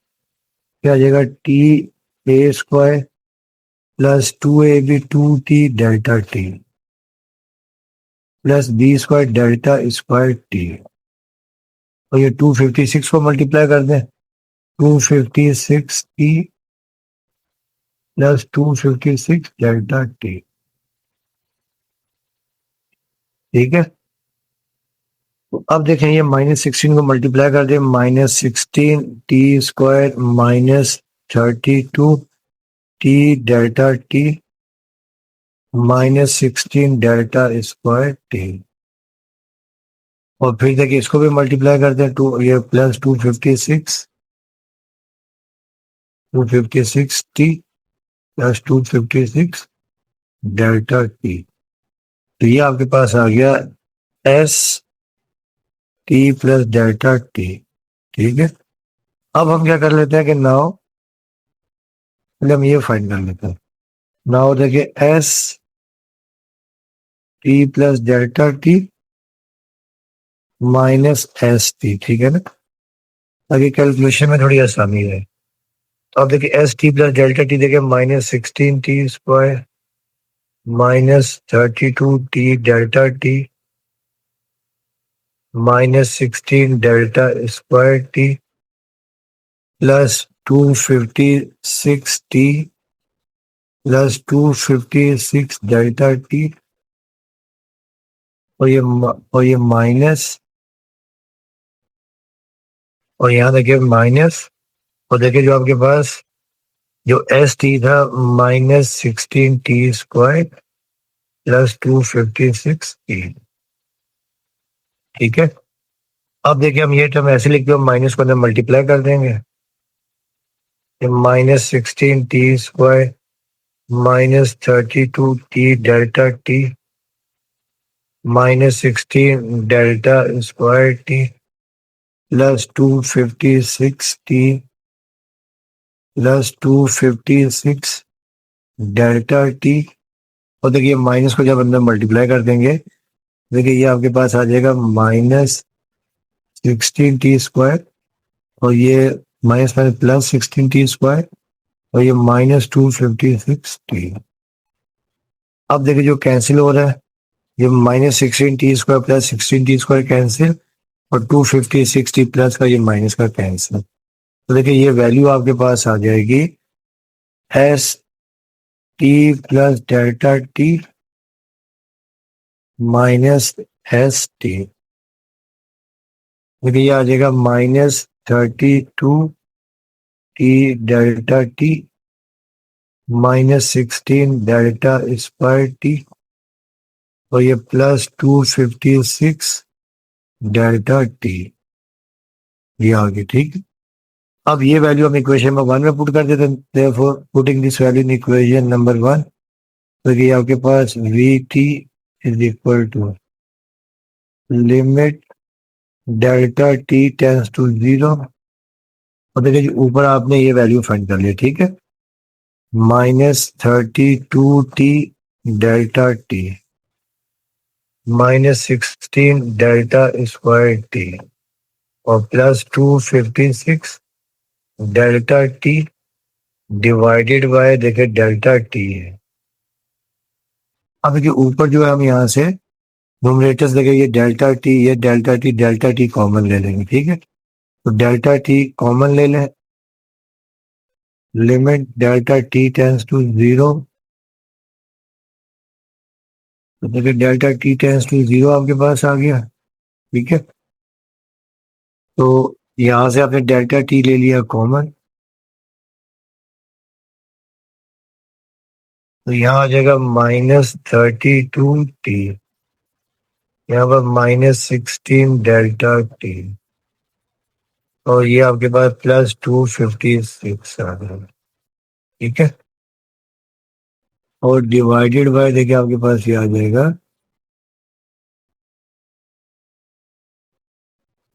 क्या आ जाएगा t a square plus 2ab 2t delta T plus B square delta square T, और ये 256 को मल्टीप्लाई कर दें 256 टी प्लस 256 डेल्टा टी। ठीक है, तो अब देखें ये -16 को मल्टीप्लाई कर दें -16 T square -32 T delta T -16 delta square T, और फिर देखिए इसको भी मल्टीप्लाई कर दें टू, ये plus 256 t plus 256 delta t. तो ये आपके पास आ गया S T plus delta T. ठीक है, अब हम क्या कर लेते हैं कि नाउ पहले हम ये फाइंड कर लेते हैं। नाउ देखिए S T plus delta T minus s T. ठीक है ना, ताकि कैलकुलेशन में थोड़ी आसानी है। तो अब देखिए S T plus delta T देखिए -16 T square -32 T delta T -16 delta square T plus 256 t plus 256 delta t, और ये माइनस, और यहाँ देखिए माइनस, और देखिए जो आपके पास जो एस टी था -16 टी स्क्वायर प्लस 256 टी। ठीक है, अब देखिए हम ये टर्म ऐसे लिखते हैं, माइनस को अंदर मल्टीप्लाई कर देंगे, -16 T square -32 T delta T -16 delta square T plus 256 t plus 256 delta t. और देखिए माइनस को जब अंदर मल्टीप्लाई कर देंगे, देखिए ये आपके पास आ जाएगा -16 टी स्क्वायर, और ये माइनस माइनस +16 टी स्क्वायर, और ये -256 टी। अब देखिए जो कैंसिल हो रहा है, ये -16 T square plus 16 T square cancel, और 256 टी प्लस का ये माइनस का कैंसिल। तो देखिए ये वैल्यू आपके पास आ जाएगी S T plus delta T minus s T. देखिए ये आ जाएगा -32 T delta T -16 delta square T, और ये +256 डेल्टा टी। ये आ गई, ठीक है। अब ये वैल्यू हम इक्वेशन में 1 में पुट कर देते हैं, therefore putting this value in equation number 1, तो ये आपके पास we T is equal to limit delta T tends to 0, और देखिए ऊपर आपने ये वैल्यू फाइंड कर लिया, ठीक है। -32 T delta T -16 delta square T, और +256 डेल्टा टी डिवाइडेड बाय देखिए डेल्टा टी है। अब देखिए ऊपर जो है हम यहाँ से न्यूमरेटर्स देखिए ये डेल्टा टी कॉमन ले लेंगे, ठीक है। तो डेल्टा टी कॉमन ले लें, limit delta T tends to 0, तो देखिए डेल्टा टी टेंस टू 0 आपके पास आ गया, ठीक है। तो यहाँ से आपने डेल्टा टी ले लिया कॉमन, तो यहाँ आ जाएगा -32 टी, यहाँ पर -16 डेल्टा टी, और ये आपके पास +256 आ गया, ठीक है। और डिवाइडेड बाय देखिए आपके पास ये आ जाएगा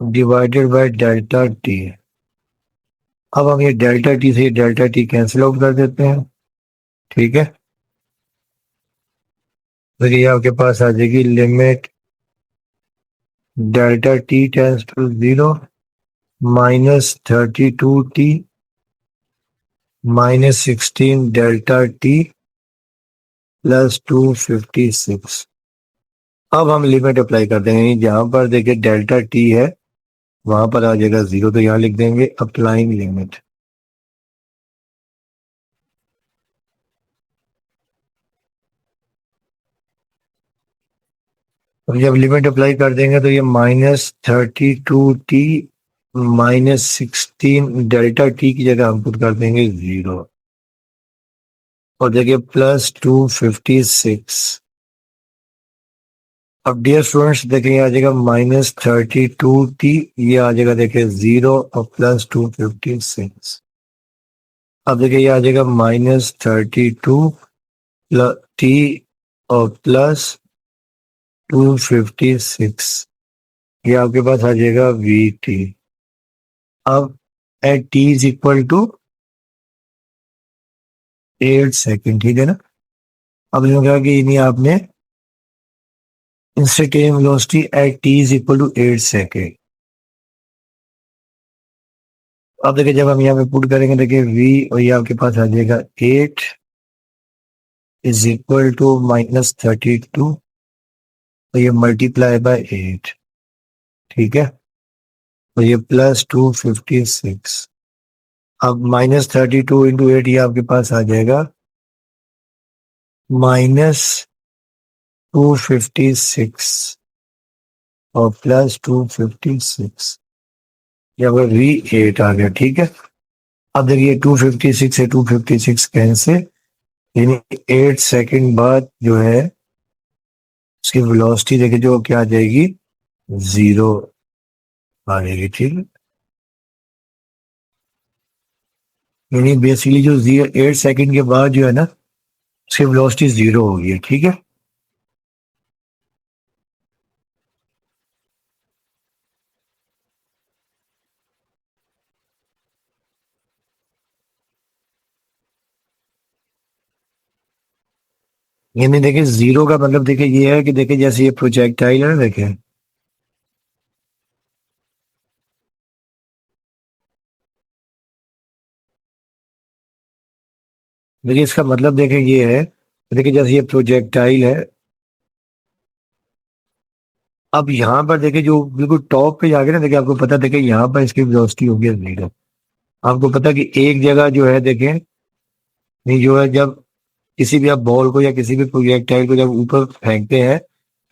डिवाइडेड बाय डेल्टा टी। अब हम ये डेल्टा टी से डेल्टा टी कैंसिल आउट कर देते हैं, ठीक है। तो ये आपके पास आ जाएगी limit delta T tends to 0 -32 t -16 delta t +256। अब हम लिमिट अप्लाई कर देंगे, जहां पर देखिए डेल्टा टी है वहां पर आ जाएगा 0, तो यहाँ लिख देंगे अप्लाइंग लिमिट। अब जब लिमिट अप्लाई कर देंगे तो ये -32 टी -16 डेल्टा टी की जगह हम पुट कर देंगे 0, और देखिए +256। अब डियर स्टूडेंट्स देखिए आ जाएगा -32 टी, ये आ जाएगा देखिए 0 और +256। अब देखिए ये आ जाएगा -32 टी और +256, ये आपके पास आ जाएगा वी टी। अब at T is equal to 8 second, ठीक है ना। अब इसमें कहा कि इन्हीं आपने instantaneous velocity at T is equal to 8 second. अब देखिए जब हम यहाँ पे पुट करेंगे देखिए v, और ये आपके पास आ जाएगा 8 इज इक्वल टू -32, और ये मल्टीप्लाई बाय 8, ठीक है। और ये +256। अब -32 इंटू 8 ये आपके पास आ जाएगा -256 और +256, यहाँ पर V8 आ गया, ठीक है। अब देखिए 256 से 256 कैंसिल, यानी 8 सेकेंड बाद जो है उसकी वेलोसिटी देखिए जो क्या आ जाएगी 0 आ जाएगी, ठीक है। यानी बेसिकली जो 8 सेकेंड के बाद जो है ना उसकी वेलोसिटी 0 होगी, ठीक है। यानी देखिए जीरो का मतलब देखिए ये है कि देखिए जैसे ये प्रोजेक्टाइल है ना, देखिए देखिए इसका मतलब देखिए ये है, देखिए जैसे ये प्रोजेक्टाइल है, अब यहाँ पर देखिए जो बिल्कुल टॉप पे जाके ना देखिए आपको पता देखिए यहाँ पर इसकी वेलोसिटी होगी जीरो। आपको पता कि एक जगह जो है देखें, नहीं जो है जब किसी भी आप बॉल को या किसी भी प्रोजेक्टाइल को जब ऊपर फेंकते हैं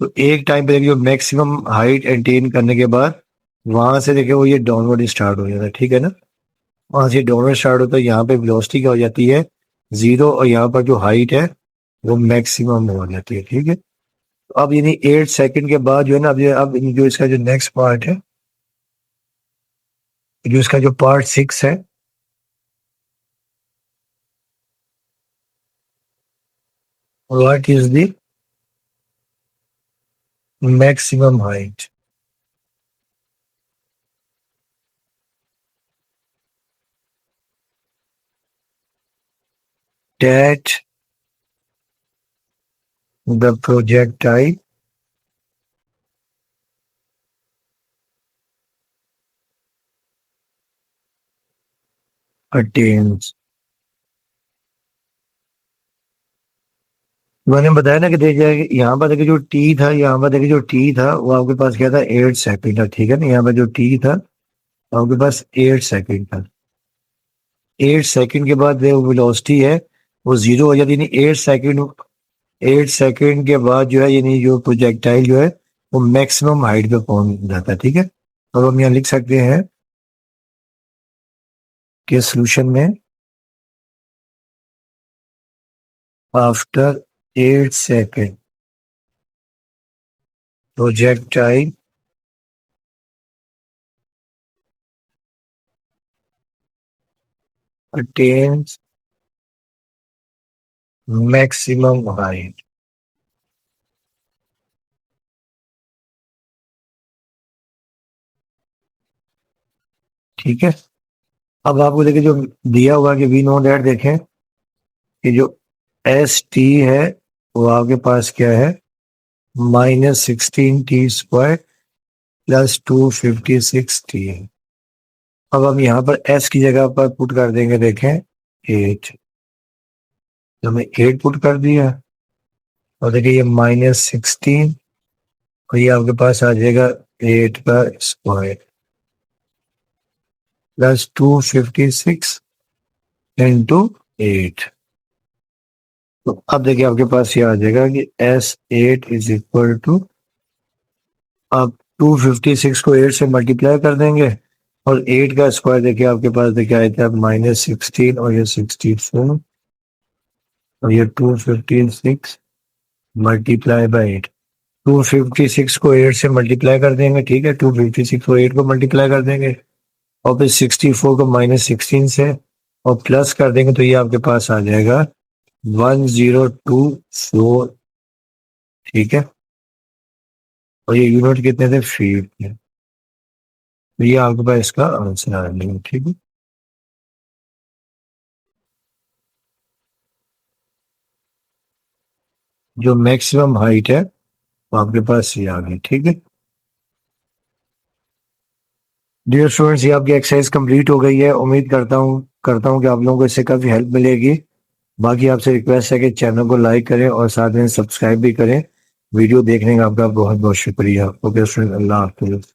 तो एक टाइम पे देखिए जो मैक्सिमम हाइट अटेन करने के बाद वहां से देखिए वो ये डाउनवर्ड स्टार्ट हो जाता है, ठीक है ना। वहां से डाउनवर्ड स्टार्ट होता है, यहाँ पे वेलोसिटी क्या हो जाती है जीरो, और यहाँ पर जो हाइट है वो मैक्सिमम हो जाती है, ठीक है। तो अब यानी 8 सेकंड के बाद जो है ना, अब ये जो इसका जो नेक्स्ट पार्ट है, जो इसका जो पार्ट 6 है, what is the maximum height. That the projectile attains। मैंने बताया ना कि देखिए यहाँ पर देखिए जो टी था, यहाँ पर देखिए जो टी था वो आपके पास क्या था, 8 सेकंड था, ठीक है ना। यहाँ पर जो टी था आपके पास 8 सेकंड था। 8 सेकंड के बाद जो वेलोसिटी है वो जीरो हो जाती है, यानी 8 सेकंड, 8 सेकंड के बाद जो है यानी जो प्रोजेक्टाइल जो है वो मैक्सिमम हाइट पे पहुंच जाता है, ठीक है। और हम यहाँ लिख सकते हैं कि सोल्यूशन में after 8 second projectile attains maximum height, ठीक है। अब आपको देखिए जो दिया हुआ कि वी नो दैट, देखें कि जो एस टी है वो आपके पास क्या है, -16t² +256t है। अब हम यहाँ पर एस की जगह पर पुट कर देंगे, देखें 8, तो हमने 8 पुट कर दिया, और देखिए ये -16, और ये आपके पास आ जाएगा 8 का स्क्वायर +256 इंटू 8। तो अब देखिए आपके पास ये आ जाएगा कि S8 इज इक्वल टू, आप 256 को 8 से मल्टीप्लाई कर देंगे, और 8 का स्क्वायर देखिए आपके पास देखिए आया था -16, और ये 64, और ये 256 मल्टीप्लाई बाई 8। 256 को 8 से मल्टीप्लाई कर देंगे, ठीक है, 256 को 8 को मल्टीप्लाई कर देंगे, और फिर 64 को -16 से और प्लस कर देंगे, तो ये आपके पास आ जाएगा 1024, ठीक है। और ये यूनिट कितने थे, फीट के। तो ये आपके पास इसका आंसर आ जाएगा, ठीक है। जो मैक्सिमम हाइट है वो आपके पास ये आ गई, ठीक है। डियर स्टूडेंट्स, ये आपकी एक्सरसाइज कंप्लीट हो गई है। उम्मीद करता हूँ कि आप लोगों को इससे काफी हेल्प मिलेगी। बाकी आपसे रिक्वेस्ट है कि चैनल को लाइक करें और साथ में सब्सक्राइब भी करें। वीडियो देखने का आपका बहुत बहुत शुक्रिया। ओके स्टूडेंट, अल्लाह हाफिज।